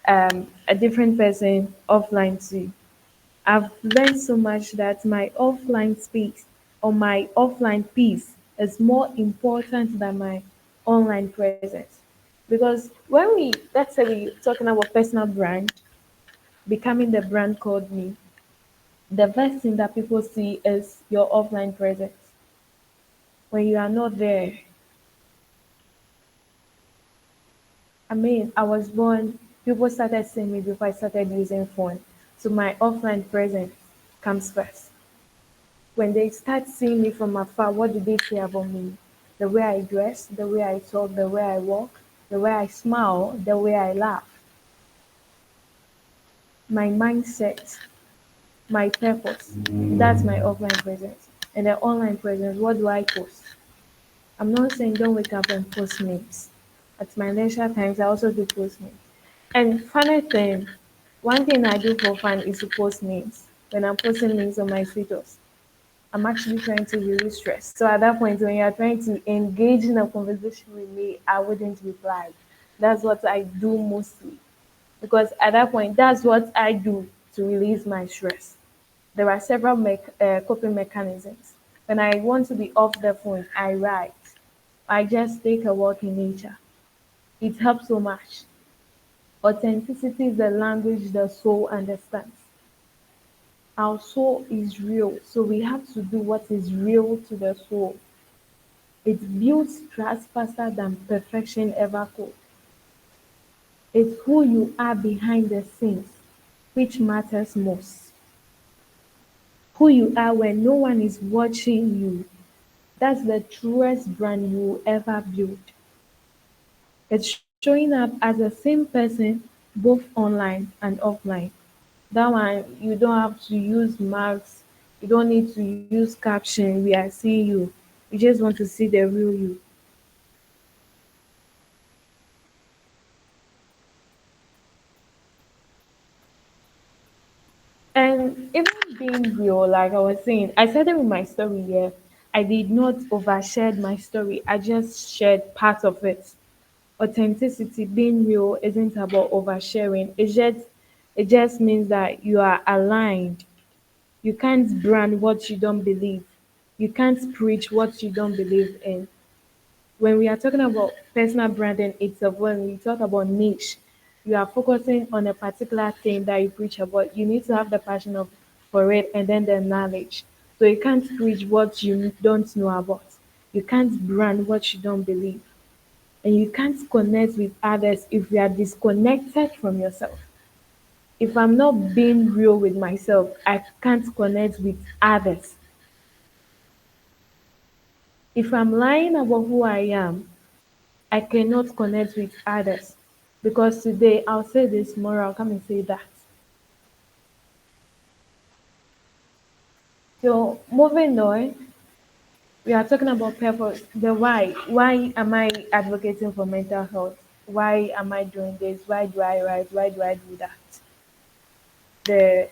a different person offline too. I've learned so much that my offline space or my offline peace is more important than my online presence. Because when let's say we're talking about personal brand, becoming the brand called me, the first thing that people see is your offline presence. When you are not there, I mean, I was born, people started seeing me before I started using phone. So my offline presence comes first. When they start seeing me from afar, what do they say about me? The way I dress, the way I talk, the way I walk, the way I smile, the way I laugh, my mindset, my purpose. That's my offline presence. And the online presence, what do I post? I'm not saying don't wake up and post memes. At my leisure times, I also do post memes. And funny thing, one thing I do for fun is to post memes. When I'm posting memes on my status, I'm actually trying to release stress. So at that point, when you're trying to engage in a conversation with me, I wouldn't reply. That's what I do mostly. Because at that point, that's what I do to release my stress. There are several coping mechanisms. When I want to be off the phone, I write. I just take a walk in nature. It helps so much. Authenticity is the language the soul understands. Our soul is real, so we have to do what is real to the soul. It builds trust faster than perfection ever could. It's who you are behind the scenes which matters most. Who you are when no one is watching you. That's the truest brand you will ever build. It's showing up as the same person both online and offline. That one, you don't have to use marks. You don't need to use caption. We are seeing you. You just want to see the real you. And even being real, like I was saying, I said it with my story here. I did not overshare my story. I just shared part of it. Authenticity, being real, isn't about oversharing. It just means that you are aligned. You can't brand what you don't believe. You can't preach what you don't believe in. When we are talking about personal branding itself, when we talk about niche, you are focusing on a particular thing that you preach about. You need to have the passion of for it and then the knowledge. So you can't preach what you don't know about. You can't brand what you don't believe. And you can't connect with others if you are disconnected from yourself. If I'm not being real with myself, I can't connect with others. If I'm lying about who I am, I cannot connect with others. Because today I'll say this, tomorrow I'll come and say that. So moving on, we are talking about purpose, the why. Why am I advocating for mental health? Why am I doing this? Why do I write? Why do I do that? The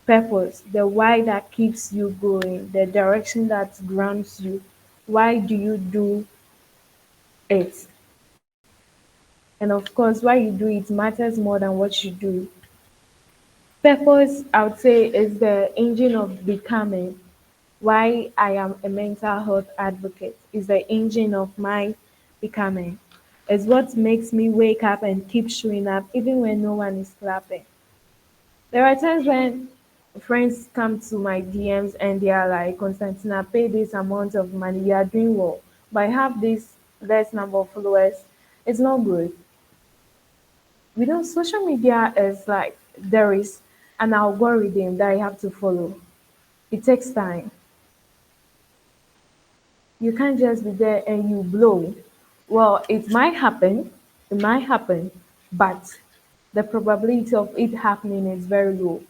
purpose, the why that keeps you going, the direction that grounds you. Why do you do it? And of course, why you do it matters more than what you do. Purpose, I would say, is the engine of becoming. Why I am a mental health advocate is the engine of my becoming. It's what makes me wake up and keep showing up even when no one is clapping. There are times when friends come to my DMs and they are like, Constantina, pay this amount of money, you are doing well. But I have this less number of followers. It's not good. Social media is like there is an algorithm that you have to follow. It takes time. You can't just be there and you blow. Well, it might happen, but the probability of it happening is very low.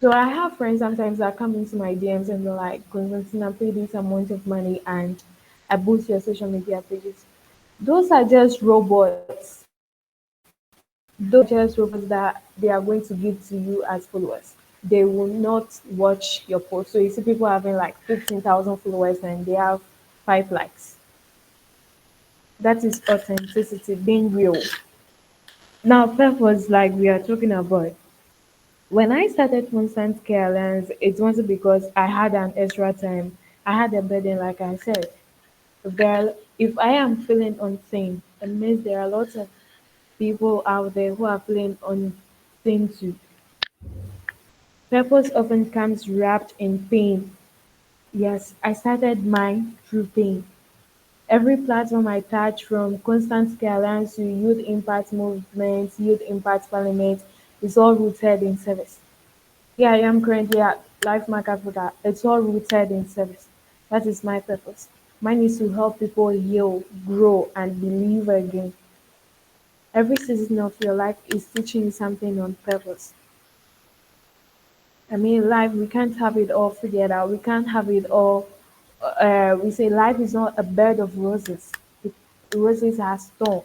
So I have friends sometimes that come into my DMs and they're like, Constantina, pay this amount of money and I boost your social media pages. Those are just robots. Those are just robots that they are going to give to you as followers. They will not watch your post. So you see people having like 15,000 followers and they have 5 likes. That is authenticity, being real. Now, purpose, like we are talking about. When I started Constant Care Alliance, it wasn't because I had an extra time. I had a burden, like I said. If I am feeling unseen, it means there are lots of people out there who are feeling unseen too. Purpose often comes wrapped in pain. Yes, I started mine through pain. Every platform I touch, from Constant Care Alliance to Youth Impact Movement, Youth Impact Parliament, is all rooted in service. Yeah, I am currently at LifeMark Africa. It's all rooted in service. That is my purpose. Mine is to help people heal, grow, and believe again. Every season of your life is teaching you something on purpose. I mean, life, we can't have it all figured out. We can't have it all. We say life is not a bed of roses. It, roses have thorns.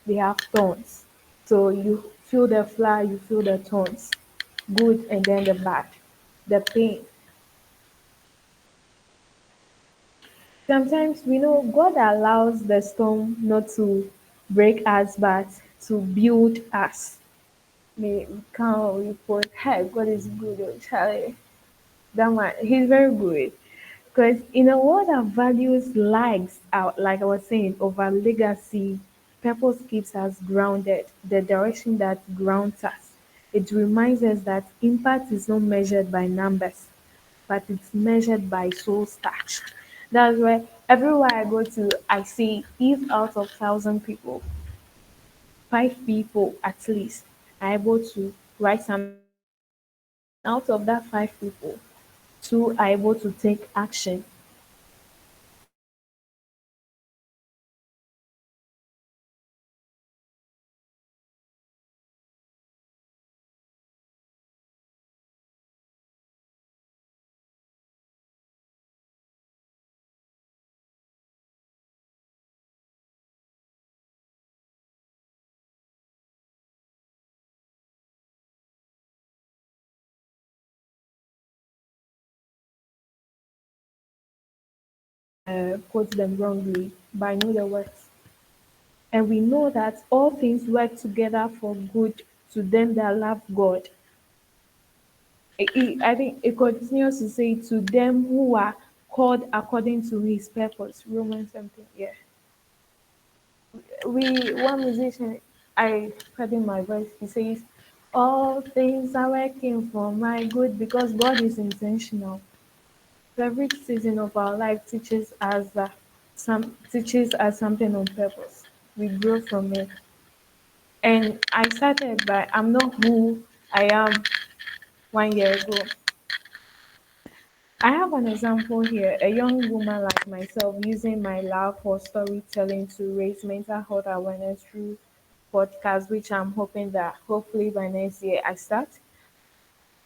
They have thorns. So you feel the flower, you feel the thorns, good and then the bad, the pain. Sometimes we know God allows the storm not to break us, but to build us. May we can't report, hey, God is good, oh, Charlie. That one, He's very good. Because in a world that values likes, out, like I was saying, over legacy, purpose keeps us grounded, the direction that grounds us. It reminds us that impact is not measured by numbers, but it's measured by soul touch. That's why everywhere I go to, I see if out of 1,000 people, 5 people at least are able to write something positive, and out of that 5 people, two are able to take action. Quote them wrongly, but I know the words. And we know that all things work together for good to them that love God. I think it continues to say to them who are called according to his purpose. Romans something, yeah. One musician, I heard in my voice, he says, all things are working for my good because God is intentional. So every season of our life teaches us something on purpose. We grow from it. And I started by I'm not who I am 1 year ago. I have an example here, a young woman like myself using my love for storytelling to raise mental health awareness through podcasts, which I'm hoping that hopefully by next year I start.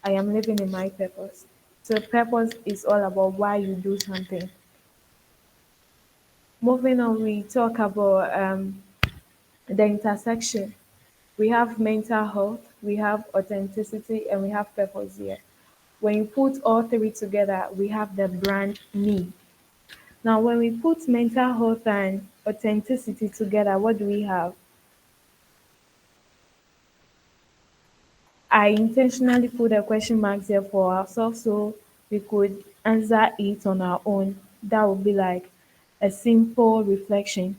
I am living in my purpose. So purpose is all about why you do something. Moving on, we talk about the intersection. We have mental health, we have authenticity, and we have purpose here. When you put all three together, we have the brand me. Now, when we put mental health and authenticity together, what do we have? I intentionally put a question mark there for ourselves so we could answer it on our own. That would be like a simple reflection.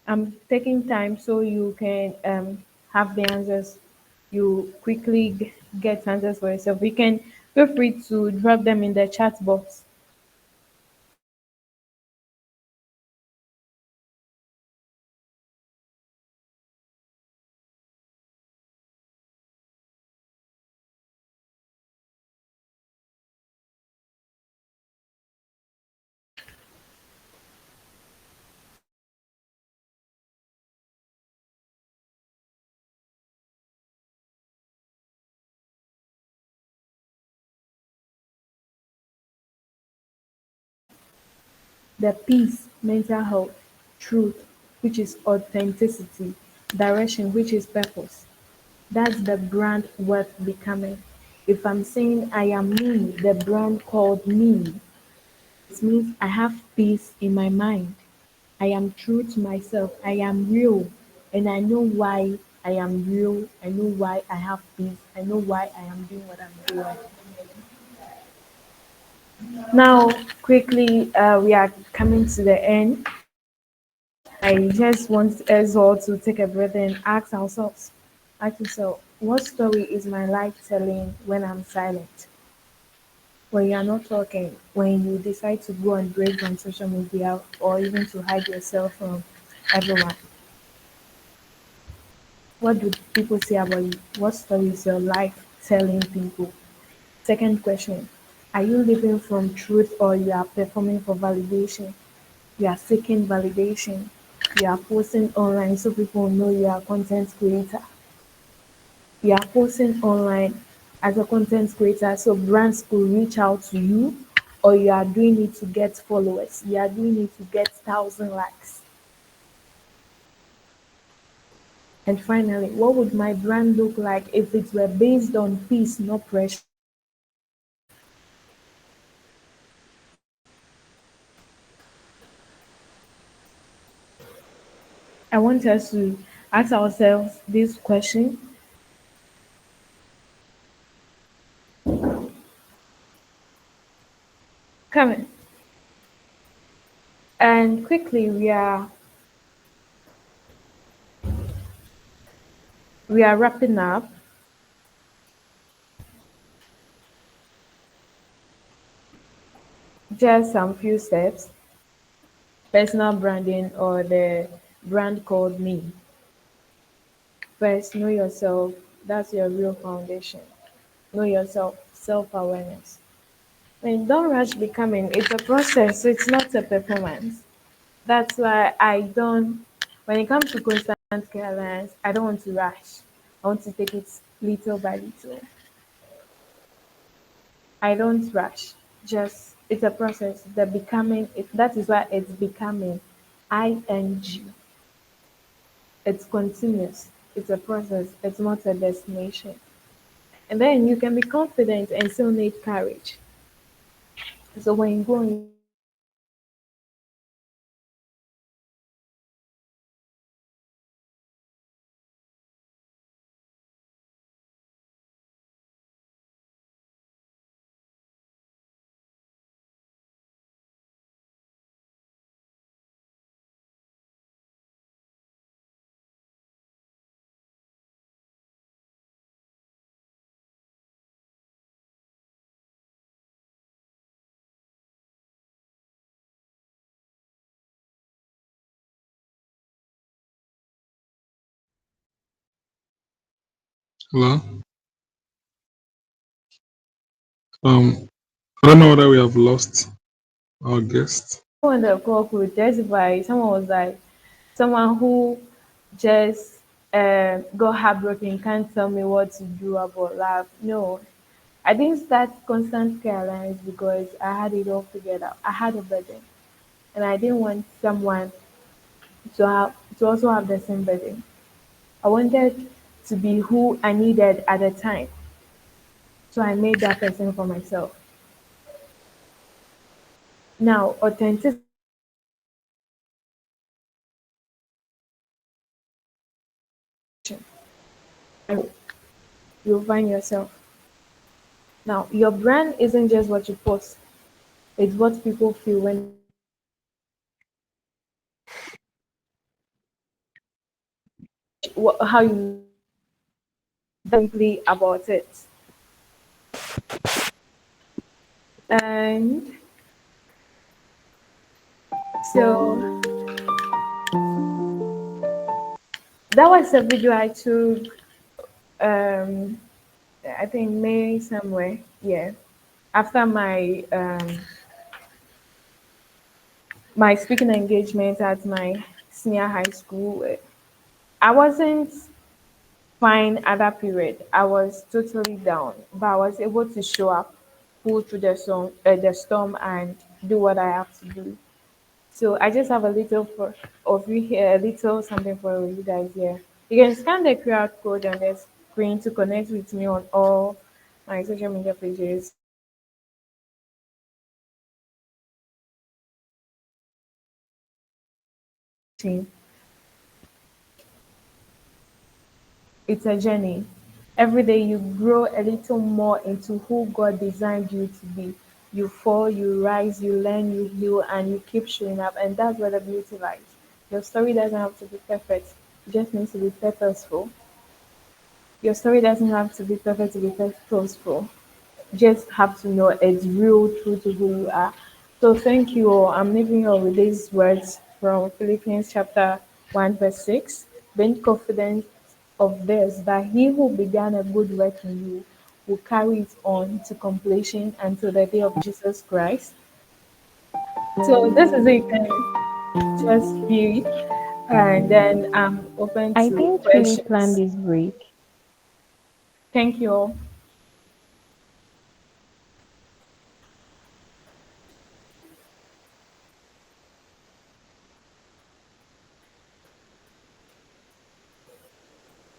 I'm taking time so you can have the answers. You quickly get answers for yourself. You can feel free to drop them in the chat box. The peace, mental health, truth, which is authenticity, direction, which is purpose. That's the brand worth becoming. If I'm saying I am me, the brand called me, it means I have peace in my mind. I am true to myself. I am real. And I know why I am real. I know why I have peace. I know why I am doing what I'm doing. Now, quickly, we are coming to the end. I just want us all to take a breath and ask yourself, what story is my life telling when I'm silent? When you're not talking, when you decide to go and break on social media or even to hide yourself from everyone, what do people say about you? What story is your life telling people? Second question, are you living from truth or you are performing for validation? You are seeking validation. You are posting online so people know you are a content creator. You are posting online as a content creator so brands could reach out to you, or you are doing it to get followers. You are doing it to get 1,000 likes. And finally, what would my brand look like if it were based on peace, not pressure? I want us to ask ourselves this question. Come in. And quickly we are wrapping up. Just some few steps. Personal branding or the brand called me. First, know yourself. That's your real foundation. Know yourself, self awareness. And don't rush becoming. It's a process, so it's not a performance. That's why I don't, when it comes to constant care alliance, I don't want to rush. I want to take it little by little. I don't rush. Just, it's a process. The becoming, that is why it's becoming. ING. It's continuous. It's a process. It's not a destination. And then you can be confident and still need courage. So when you go on your Hello. I don't know whether we have lost our guest. on the call could testify, someone was like, someone who just got heartbroken can't tell me what to do about love. No, I didn't start constant care alliance because I had it all figured out. I had a burden, and I didn't want someone to also have the same burden. I wanted to be who I needed at the time. So I made that person for myself. Now, authenticity, you'll find yourself. Now, your brand isn't just what you post, it's what people feel when how you simply about it. And so that was a video I took, um, I think May somewhere, yeah, after my speaking engagement at my senior high school. I wasn't fine at that period. I was totally down, but I was able to show up, pull through the storm, and do what I have to do. So I just have a little for of you here, a little something for you guys here. You can scan the QR code on the screen to connect with me on all my social media pages. It's a journey. Every day you grow a little more into who God designed you to be. You fall, you rise, you learn, you heal, and you keep showing up. And that's where the beauty lies. Your story doesn't have to be perfect, it just needs to be purposeful. Your story doesn't have to be perfect to be purposeful. Just have to know it's real, true to who you are. So thank you all. I'm leaving you all with these words from Philippians chapter 1, verse 6. Being confident of this, that he who began a good work in you will carry it on to completion until the day of Jesus Christ. So this is it. You can just view it, and then I'm open I to didn't really plan questions. this break. Thank you all.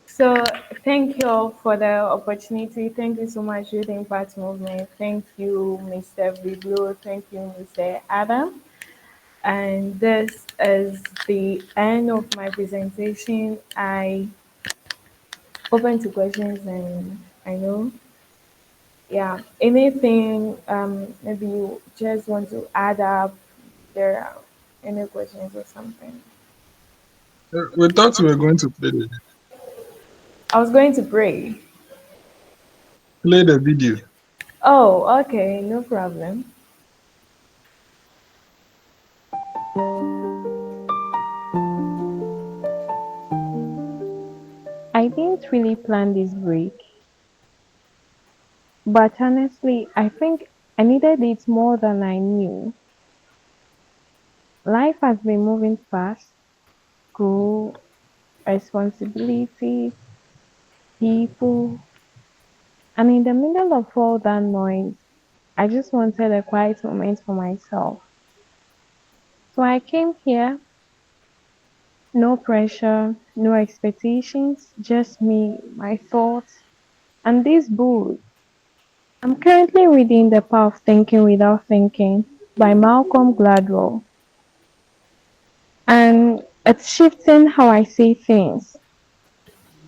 So thank you all for the opportunity. Thank you so much, Youth Impact Movement. Thank you, Mr. Video. Thank you, Mr. Adam. And this is the end of my presentation. I open to questions, and I know, yeah, anything maybe you just want to add up, there are any questions or something. We thought we were going to I was going to pray. play the video. Oh, okay, no problem. I didn't really plan this break, but honestly, I think I needed it more than I knew. Life has been moving fast, school, responsibilities, people, and in the middle of all that noise, I just wanted a quiet moment for myself. So I came here, no pressure, no expectations, just me, my thoughts, and this book. I'm currently reading The Power of Thinking Without Thinking by Malcolm Gladwell, and it's shifting how I see things.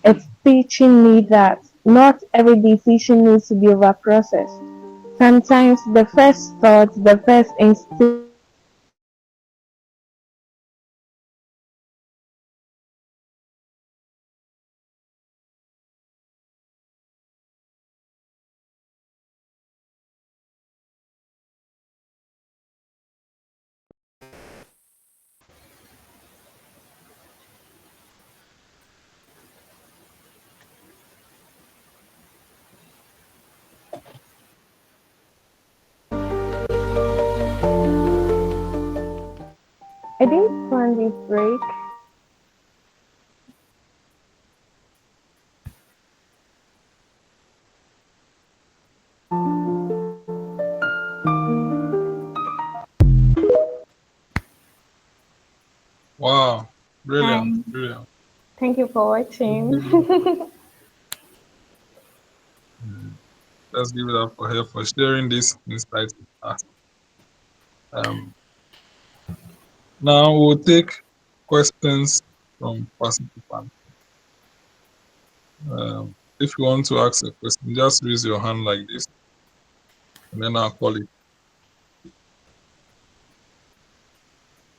It's teaching me that not every decision needs to be over processed. Sometimes the first thought, the first instinct, I didn't plan this break. Wow, brilliant, Hi. brilliant. Thank you for watching. Mm, Let's give it up for her for sharing this insight with us. Um, Now we'll take questions from participants. If you want to ask a question, just raise your hand like this, and then I'll call it.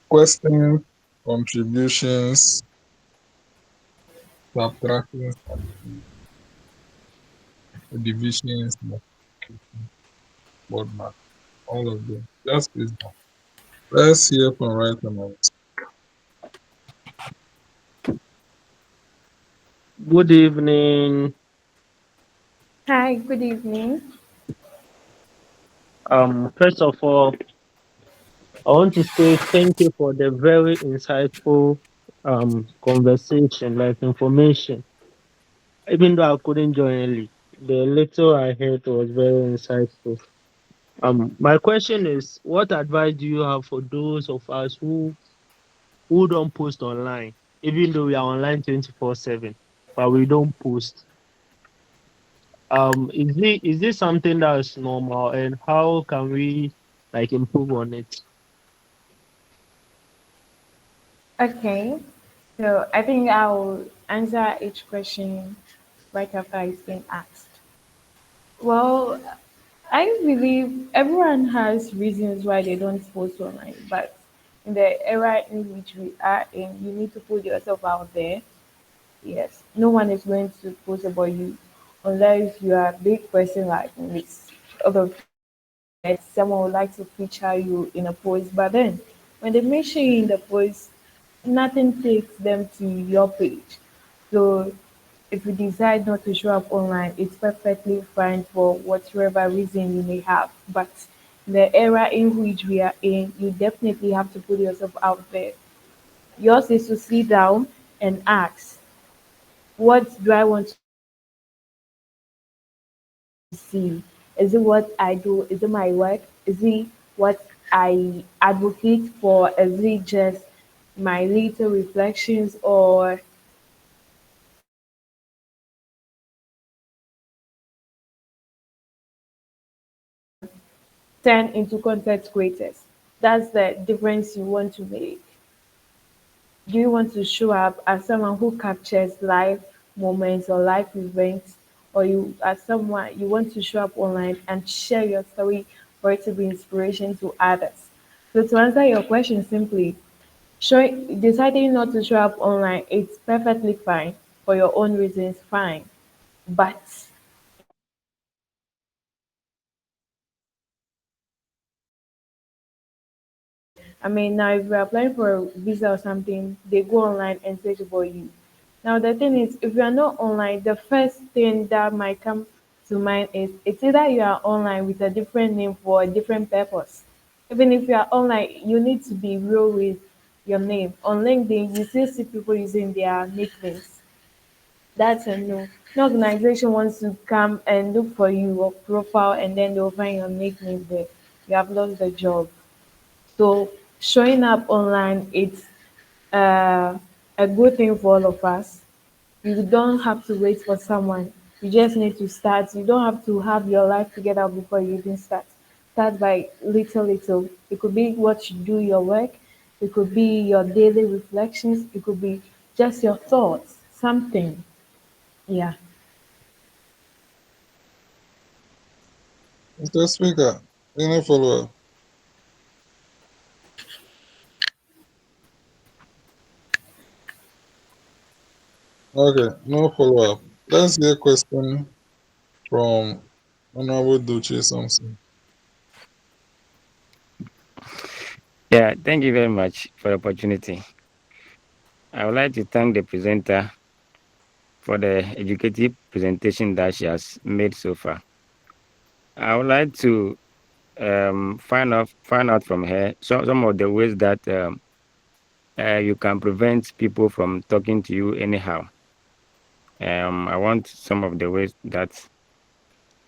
Questions, contributions, subtractions, divisions, multiplications, board math, all of them. Just raise them. Let's hear from right now. Good evening. Hi, good evening. First of all, I want to say thank you for the very insightful conversation, like information. Even though I couldn't join early, the little I heard was very insightful. My question is, what advice do you have for those of us who don't post online, even though we are online 24/7, but we don't post? Is this something that's normal, and how can we like improve on it? Okay, so I think I'll answer each question right after it's been asked. Well, I believe everyone has reasons why they don't post online, but in the era in which we are in, you need to put yourself out there. Yes, no one is going to post about you unless you are a big person like Miss other that someone would like to feature you in a post. But then when they mention you in the post, nothing takes them to your page. So if you decide not to show up online, it's perfectly fine for whatever reason you may have. But the era in which we are in, you definitely have to put yourself out there. Yours is to sit down and ask, what do I want to see? Is it what I do? Is it my work? Is it what I advocate for? Is it just my little reflections or turn into content creators? That's the difference you want to make. Do you want to show up as someone who captures live moments or live events, or you as someone you want to show up online and share your story for it to be inspiration to others? So to answer your question simply, deciding not to show up online, it's perfectly fine for your own reasons, fine. But I mean, now if you're applying for a visa or something, they go online and search for you. Now, the thing is, if you are not online, the first thing that might come to mind is it's either you are online with a different name for a different purpose. Even if you are online, you need to be real with your name. On LinkedIn, you still see people using their nicknames. That's a no. No organization wants to come and look for you or profile and then they'll find your nickname there. You have lost the job. So showing up online, it's uh, a good thing for all of us. You don't have to wait for someone. You just need to start. You don't have to have your life together before you even start. Start by little, little. It could be what you do, your work. It could be your daily reflections. It could be just your thoughts, something. Yeah. Mr. Speaker, any follow up? Okay, no follow up. Let's hear a question from Honorable Duche something. Yeah, thank you very much for the opportunity. I would like to thank the presenter for the educative presentation that she has made so far. I would like to find out from her some of the ways that you can prevent people from talking to you anyhow. I want some of the ways that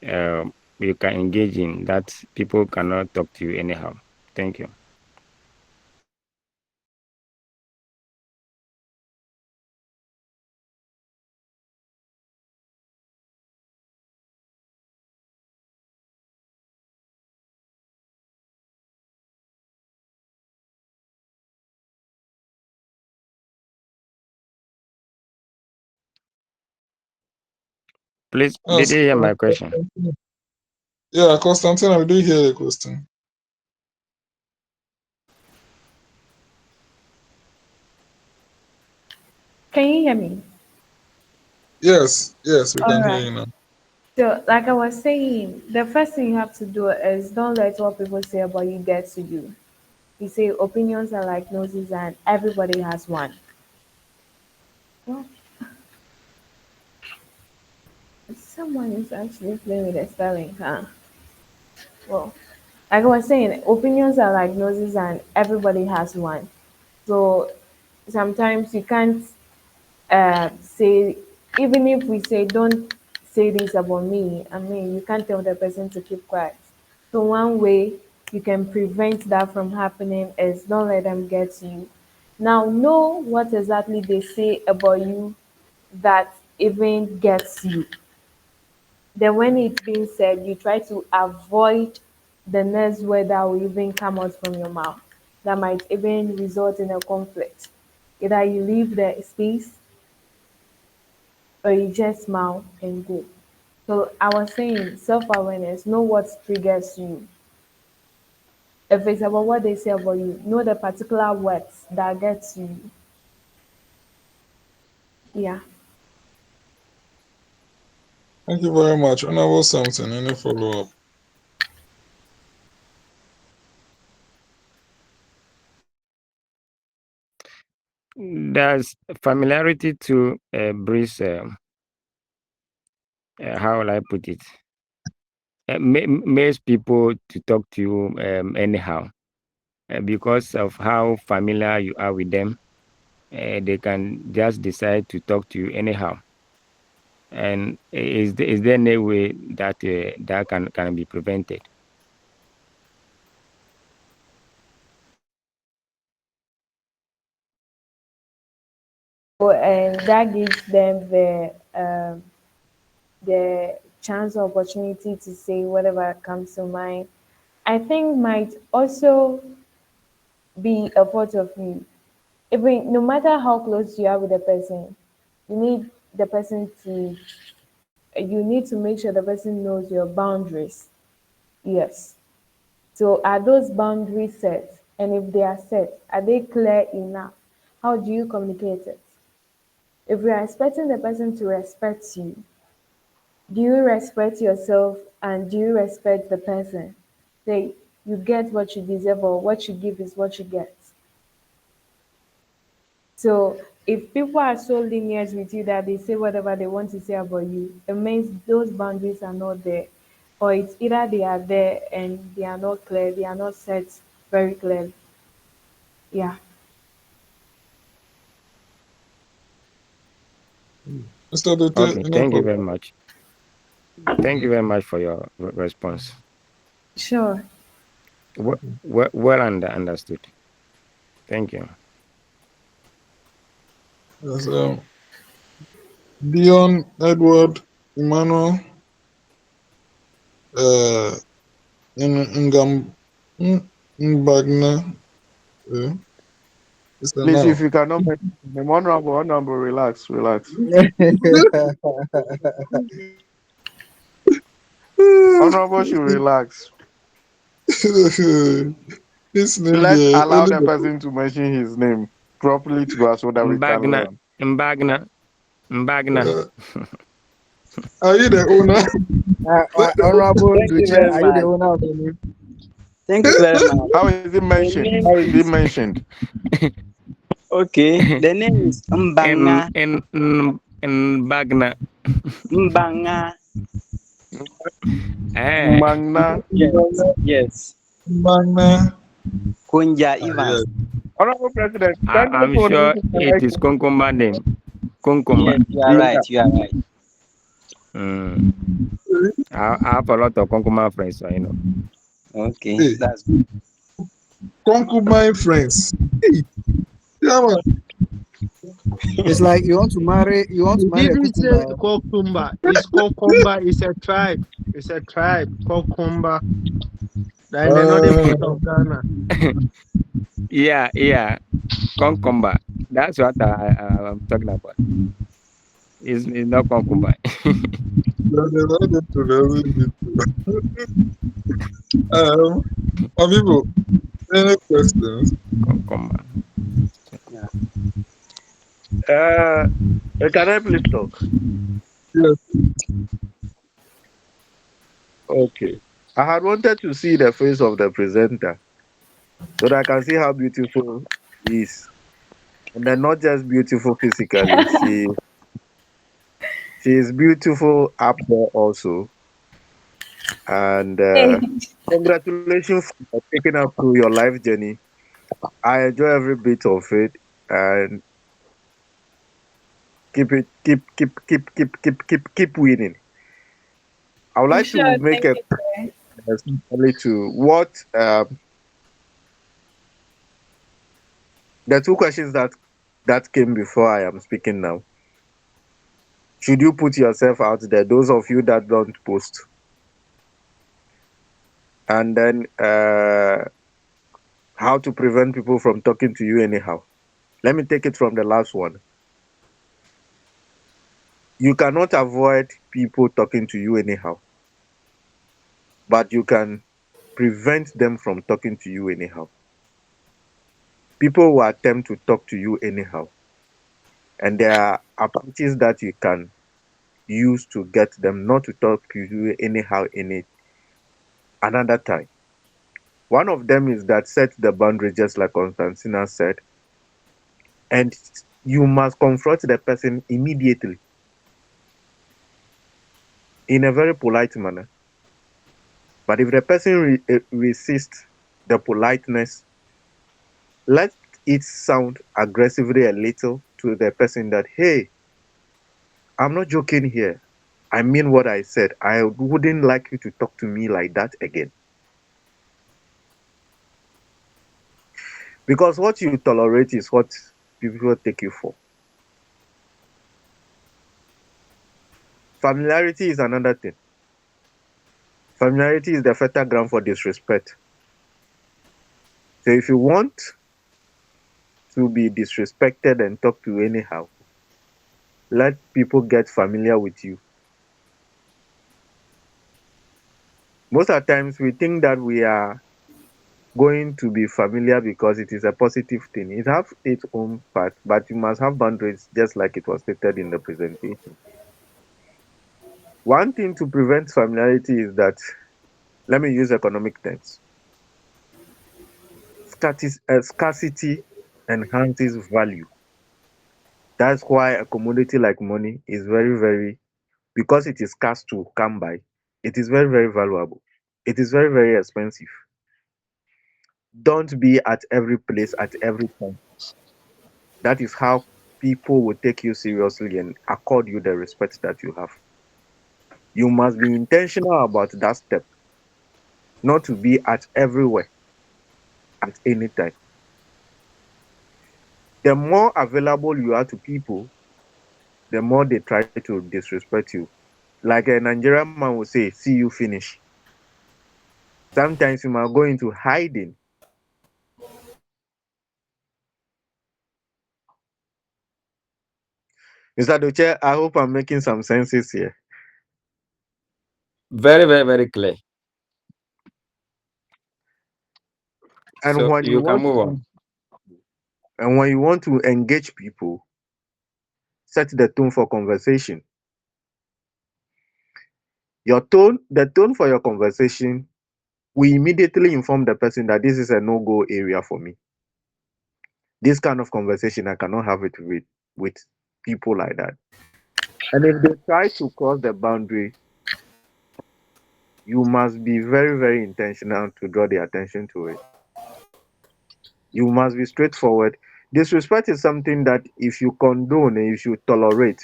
you can engage in that people cannot talk to you anyhow. Thank you. Please, did Yes, you hear my question? yeah, Constantina, we did hear your question. Can you hear me? Yes, yes, we All can hear right. you now. So, like I was saying, the first thing you have to do is don't let what people say about you get to you. You say opinions are like noses and everybody has one. Well, someone is actually playing with the spelling, huh? Well, like I was saying, opinions are like noses and everybody has one. So sometimes you can't say, even if we say don't say this about me, I mean you can't tell the person to keep quiet. So one way you can prevent that from happening is don't let them get to you. Now know what exactly they say about you that even gets you. Then when it's being said, you try to avoid the next word that will even come out from your mouth that might even result in a conflict. Either you leave the space or you just smile and go. So I was saying self-awareness, know what triggers you. If it's about what they say about you, know the particular words that gets you. Yeah. Thank you very much. Honorable something, any follow up? There's familiarity to breeze. How will I put it? Makes people to talk to you anyhow, because of how familiar you are with them. They can just decide to talk to you anyhow. And is there any way that that can be prevented? So, and that gives them the chance or opportunity to say whatever comes to mind. I think might also be a part of you. Even no matter how close you are with the person, you need the person to you need to make sure the person knows your boundaries. Yes. So are those boundaries set? And if they are set, are they clear enough? How do you communicate it? If you are expecting the person to respect you, do you respect yourself and do you respect the person? Say you get what you deserve or what you give is what you get. So if people are so lenient with you that they say whatever they want to say about you, it means those boundaries are not there. Or it's either they are there and they are not clear, they are not set very clearly. Yeah. Mr. Dute, Okay, any thank you follow very up? much. Thank you very much for your response. Sure. Well understood. Thank you. Yes, Dion, Edward, Emmanuel, uh, Ngam, Mbagna, uh, Mr. Please, if Now. you cannot make him honorable, relax, relax. Honorable should relax. This name Let's there, allow only the person to mention his name properly to us so that we can Mbagna, learn. Mbagna, Mbagna. uh, are you the owner? Honorable Thank you Duche, very are you the much. owner of the name? Thank you very much. How is it The mentioned? name How is it is mentioned? okay. The name is Mbanga. Mbagna. Mbanga. Eh, Magna. Yes. Yes. Mbagna. Kunja Yeah. Evans. Honorable President, thank you I'm for sure this it is information. Konkomba name. Konkomba. Yes, you are Yeah. right. You are right. Mm. I have a lot of Konkoma friends, so you know. Okay, Hey, that's good. concubine friends. Hey, yeah, man. It's like you want to He marry a didn't say cucumber. Kokumba. It's Kokumba. It's a tribe. It's a tribe. Kokumba. They're in the northern Uh, part of Ghana. Yeah. Konkomba. That's what I'm talking about. It's not concubine. They don't need to. They don't need to. My people, any questions? Concubine. Uh, can I please talk? Yes. Okay. I had wanted to see the face of the presenter so that I can see how beautiful he is. And then not just beautiful physically, she is beautiful up there also. And Hey, congratulations for taking us through your life journey. I enjoy every bit of it, and keep it, keep winning. I would like to sure. make Thank a you, sir. especially to what the two questions that came before I am speaking now. Should you put yourself out there? Those of you that don't post, and then how to prevent people from talking to you anyhow. Let me take it from the last one. You cannot avoid people talking to you anyhow, but you can prevent them from talking to you anyhow. People will attempt to talk to you anyhow, and there are approaches that you can use to get them not to talk to you anyhow any another time. One of them is that set the boundary, just like Constantina said, and you must confront the person immediately in a very polite manner. But if the person resists the politeness, let it sound aggressively a little to the person that, hey, I'm not joking here. I mean what I said. I wouldn't like you to talk to me like that again. Because what you tolerate is what people take you for. Familiarity is another thing. Familiarity is the fertile ground for disrespect. So if you want to be disrespected and talk to you anyhow, let people get familiar with you. Most of the times we think that we are going to be familiar because it is a positive thing. It has its own part, but you must have boundaries just like it was stated in the presentation. One thing to prevent familiarity is that, let me use economic terms. Scarcity enhances value. That's why a commodity like money is very, very, because it is scarce to come by, it is very, very valuable. It is very, very expensive. Don't be at every place at every time. That is how people will take you seriously and accord you the respect that you have. You must be intentional about that step, not to be at everywhere at any time. The more available you are to people, the more they try to disrespect you. Like a Nigerian man will say, see you finish. Sometimes you might go into hiding. Mr. Doche, I hope I'm making some senses here. Very, very, very clear. And So when you you can want move on. to and when you want to engage people, set the tone for conversation. The tone for your conversation will immediately inform the person that this is a no-go area for me. This kind of conversation, I cannot have it with people like that. And if they try to cross the boundary, you must be very, very intentional to draw the attention to it. You must be straightforward. Disrespect is something that if you condone and if you tolerate,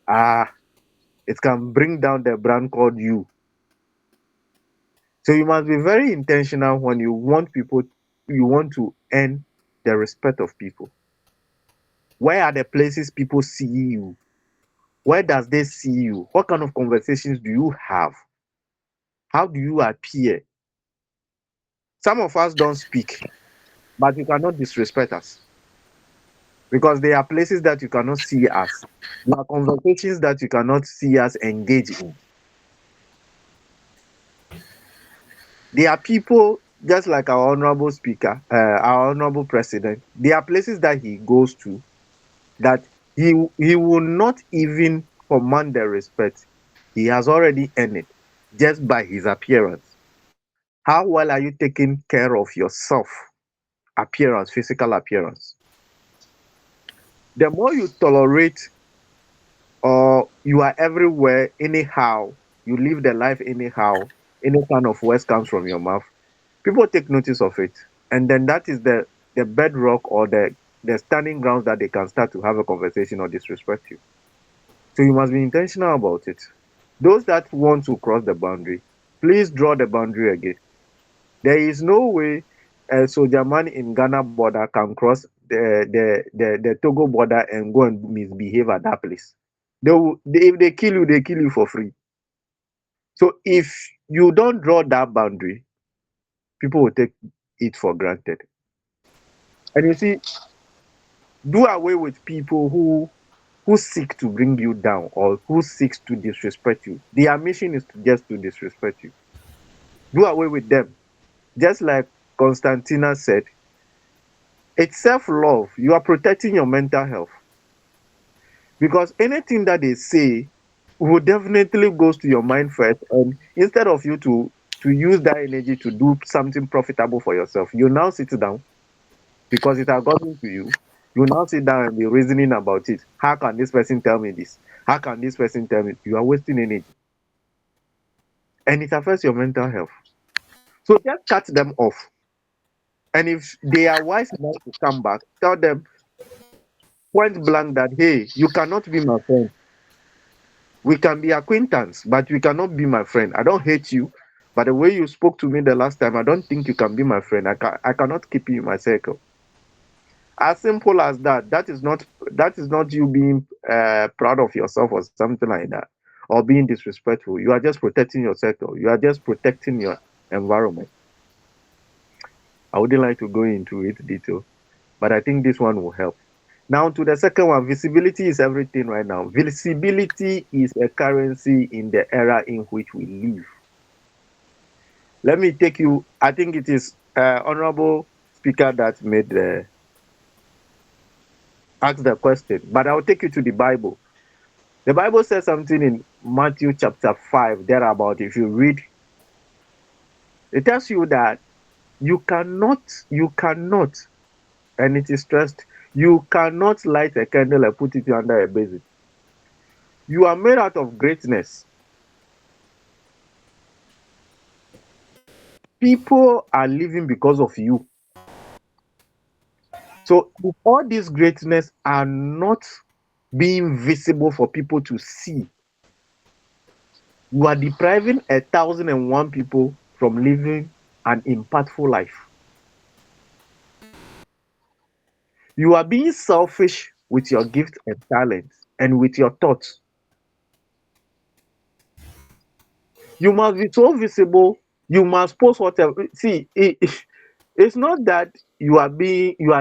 ah, it can bring down the brand called you. So you must be very intentional when you want to earn the respect of people. Where are the places people see you? Where does they see you? What kind of conversations do you have? How do you appear? Some of us don't speak, but you cannot disrespect us. because there are places that you cannot see us. There are conversations that you cannot see us engage in. There are people just like our honorable speaker, our honorable president. There are places that he goes to that he will not even command the respect. He has already earned it just by his appearance. How well are you taking care of yourself? Appearance, physical appearance. The more you tolerate or you are everywhere anyhow, you live the life anyhow, any kind of words comes from your mouth, people take notice of it. And then that is the bedrock or the standing grounds that they can start to have a conversation or disrespect you. So you must be intentional about it. Those that want to cross the boundary, please draw the boundary again. There is no way a soldier man in Ghana border can cross the Togo border and go and misbehave at that place. If they kill you for free. So if you don't draw that boundary, people will take it for granted. And you see, do away with people who seek to bring you down or who seeks to disrespect you. Their mission is to just to disrespect you. Do away with them. Just like Constantina said, it's self-love. You are protecting your mental health. Because anything that they say will definitely goes to your mind first. And instead of you to use that energy to do something profitable for yourself, you now sit down because it has gotten to you. You now sit down and be reasoning about it. How can this person tell me this? How can this person tell me? You are wasting energy. And it affects your mental health. So just cut them off. And if they are wise enough to come back, tell them point blank that, hey, you cannot be my friend. We can be acquaintance, but you cannot be my friend. I don't hate you, but the way you spoke to me the last time, I don't think you can be my friend. I cannot keep you in my circle. As simple as that. That is not you being proud of yourself or something like that, or being disrespectful. You are just protecting your circle. You are just protecting your environment. I wouldn't like to go into it detail, but I think this one will help. Now to the second one, visibility is everything right now. Visibility is a currency in the era in which we live. Let me take you. I think it is honorable speaker that made the ask the question, but I'll take you to the Bible. The Bible says something in Matthew chapter 5 thereabout. If you read, it tells you that you cannot, and it is stressed, you cannot light a candle and put it under a basin. You are made out of greatness. People are living because of you. So if all this greatness are not being visible for people to see, you are depriving 1,001 people from living an impactful life. You are being selfish with your gift and talent and with your thoughts. You must be so visible. You must post whatever. See, it's not that you are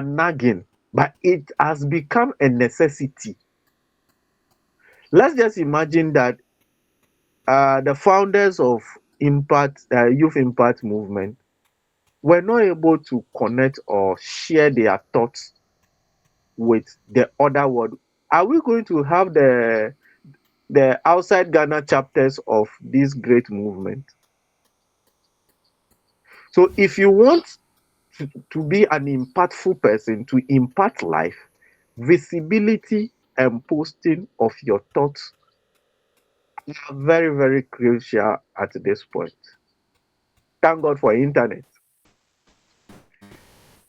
nagging, but it has become a necessity. Let's just imagine that the founders of Impact Youth Impact Movement were not able to connect or share their thoughts with the other world. Are we going to have the outside Ghana chapters of this great movement? So if you want to be an impactful person, to impact life, visibility and posting of your thoughts are very, very crucial at this point. Thank God for internet.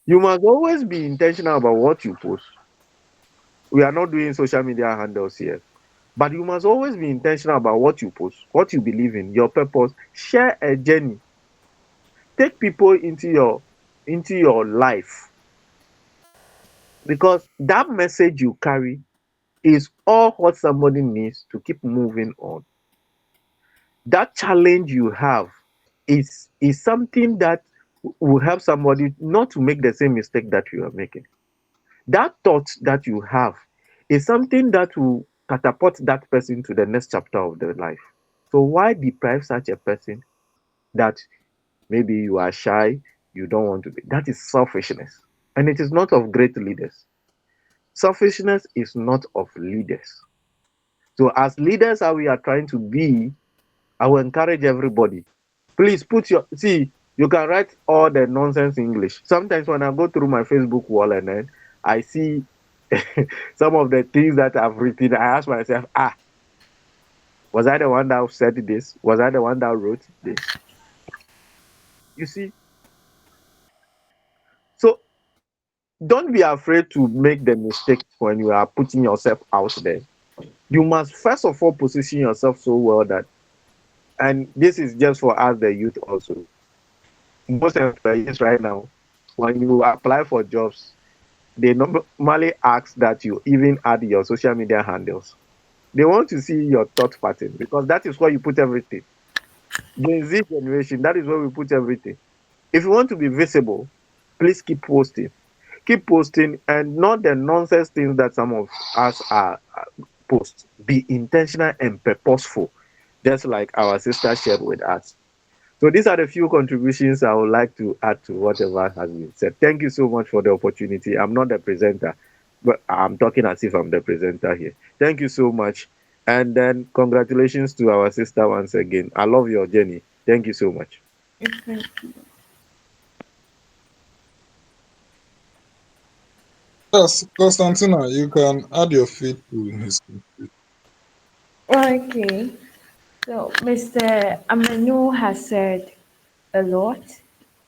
You must always be intentional about what you post. We are not doing social media handles here, but you must always be intentional about what you post, what you believe in, your purpose. Share a journey. Take people into your life, because that message you carry is all what somebody needs to keep moving on. That challenge you have is something that will help somebody not to make the same mistake that you are making. That thought that you have is something that will catapult that person to the next chapter of their life. So why deprive such a person that maybe you are shy, you don't want to be? That is selfishness. And it is not of great leaders. Selfishness is not of leaders. So as leaders, how we are trying to be, I will encourage everybody. Please put your see, you can write all the nonsense English. Sometimes when I go through my Facebook wall and then I see some of the things that I've written, I ask myself, was I the one that said this? Was I the one that wrote this? You see? So don't be afraid to make the mistake when you are putting yourself out there. You must first of all position yourself so well that, and this is just for us, the youth also. Most employees right now, when you apply for jobs, they normally ask that you even add your social media handles. They want to see your thought pattern because that is where you put everything. Gen Z generation, that is where we put everything. If you want to be visible, please keep posting. Keep posting and not the nonsense things that some of us are post. Be intentional and purposeful, just like our sister shared with us. So these are the few contributions I would like to add to whatever has been said. Thank you so much for the opportunity. I'm not the presenter, but I'm talking as if I'm the presenter here. Thank you so much. And then congratulations to our sister once again. I love your journey. Thank you so much. Okay. Yes, Constantina, you can add your faith to his. Okay. So Mr. Amanu has said a lot.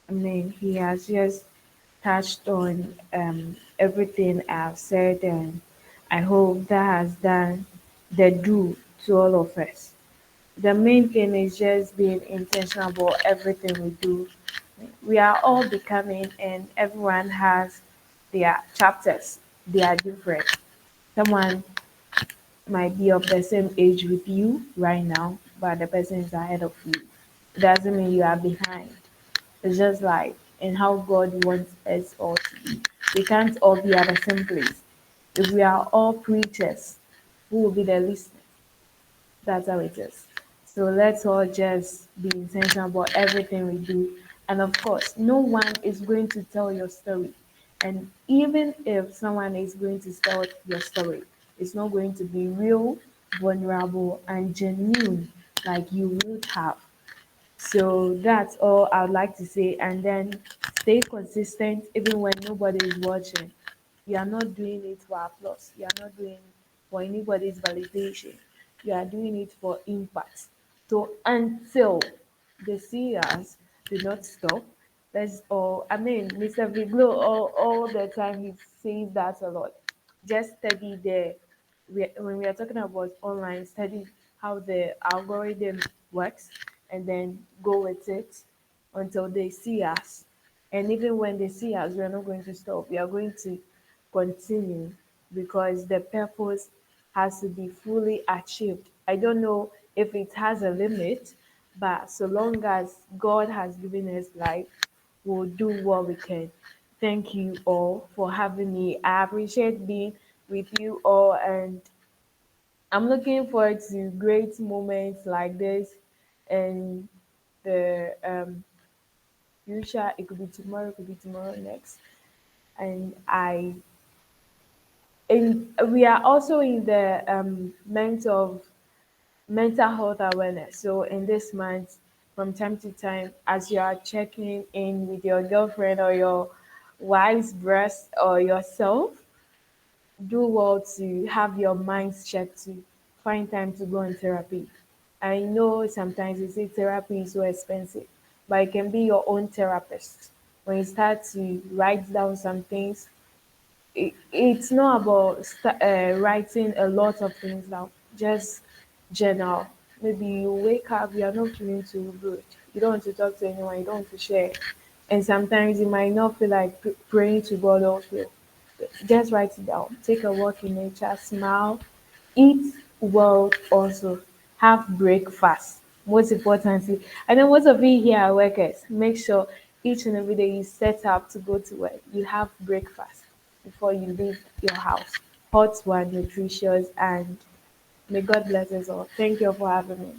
I mean, he has just touched on everything I've said, and I hope that has done the do to all of us. The main thing is just being intentional about everything we do. We are all becoming, and everyone has their chapters. They are different. Someone might be of the same age with you right now, but the person is ahead of you. It doesn't mean you are behind. It's just like in how God wants us all to be. We can't all be at the same place. If we are all preachers, who will be the listener? That's how it is. So let's all just be intentional about everything we do. And of course, no one is going to tell your story. And even if someone is going to tell your story, it's not going to be real, vulnerable, and genuine like you would have. So that's all I would like to say. And then stay consistent even when nobody is watching. You are not doing it for applause. You are not doing it for anybody's validation. You are doing it for impact. So until the seers do not stop, let's all, I mean, Mr. Viglo, all the time he says that a lot. Just study when we are talking about online, study how the algorithm works and then go with it until they see us. And even when they see us, we are not going to stop. We are going to continue because the purpose has to be fully achieved. I don't know if it has a limit, but so long as God has given us life, we'll do what we can. Thank you all for having me. I appreciate being with you all, and I'm looking forward to great moments like this and the future. It could be tomorrow next. And we are also in the month of mental health awareness. So in this month, from time to time, as you are checking in with your girlfriend or your wife's breast or yourself, do well to have your minds checked to find time to go on therapy. I know sometimes you say therapy is so expensive, but it can be your own therapist. When you start to write down some things, it's not about writing a lot of things down. Just journal. Maybe you wake up, you are not feeling too good. You don't want to talk to anyone. You don't want to share. And sometimes you might not feel like praying to God also. Just write it down. Take a walk in nature. Smile. Eat well also. Have breakfast. Most importantly, I know most of you here are workers. Make sure each and every day you set up to go to work. You have breakfast. before you leave your house. Hot one, nutritious, and may God bless us all. Thank you for having me.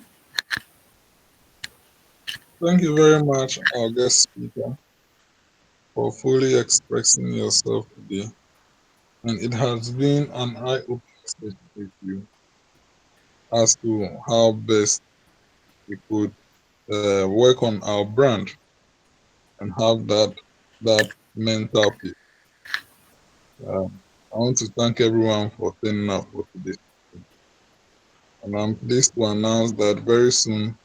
Thank you very much, our guest speaker, for fully expressing yourself today. And it has been an eye-opening session with you as to how best we could work on our brand and have that mental peace. I want to thank everyone for turning out for today. And I'm pleased to announce that very soon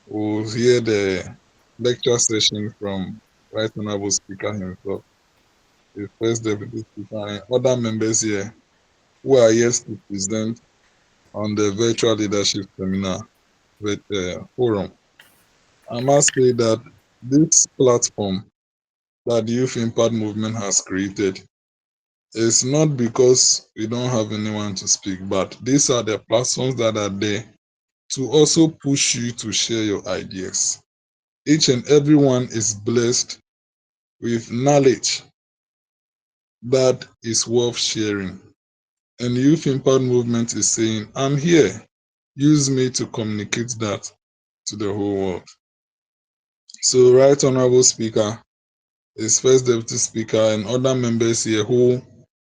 we'll hear the lecture session from Right Honorable Speaker himself, the First Deputy Speaker, and other members here who are yet to present on the virtual leadership seminar with forum. I must say that this platform that the Youth Impact Movement has created is not because we don't have anyone to speak, but these are the platforms that are there to also push you to share your ideas. Each and everyone is blessed with knowledge that is worth sharing. And the Youth Impact Movement is saying, I'm here. Use me to communicate that to the whole world. So, Right Honorable Speaker, his First Deputy Speaker, and other members here who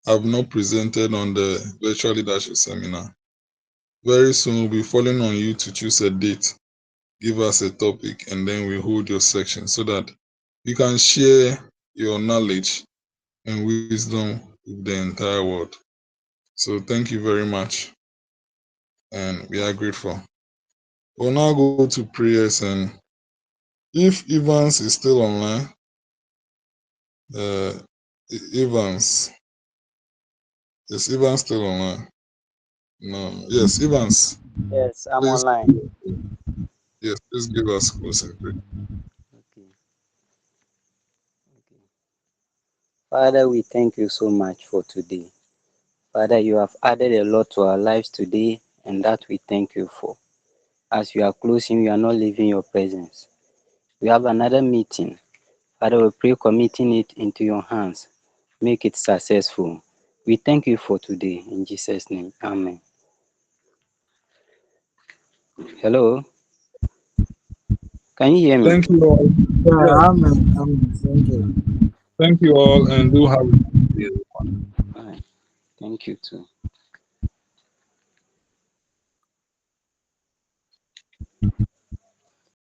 have not presented on the virtual leadership seminar. Very soon we'll be falling on you to choose a date, give us a topic, and then we hold your section so that you can share your knowledge and wisdom with the entire world. So thank you very much, and we are grateful. We'll now go to prayers, and if Evans is still online, uh, Evans, is Evans still online? No, yes, Evans. Yes, I'm Please, online. yes, please give us closing prayer. Okay. Okay. Father, we thank you so much for today. Father, you have added a lot to our lives today, and that we thank you for. As we are closing, we are not leaving your presence. We have another meeting. Father, we pray committing it into your hands. Make it successful. We thank you for today. In Jesus' name, amen. Hello, can you hear me? Thank you all. Yeah, Yes, amen. Amen. Thank you. thank you all, and do have a good day. All right. Thank you too.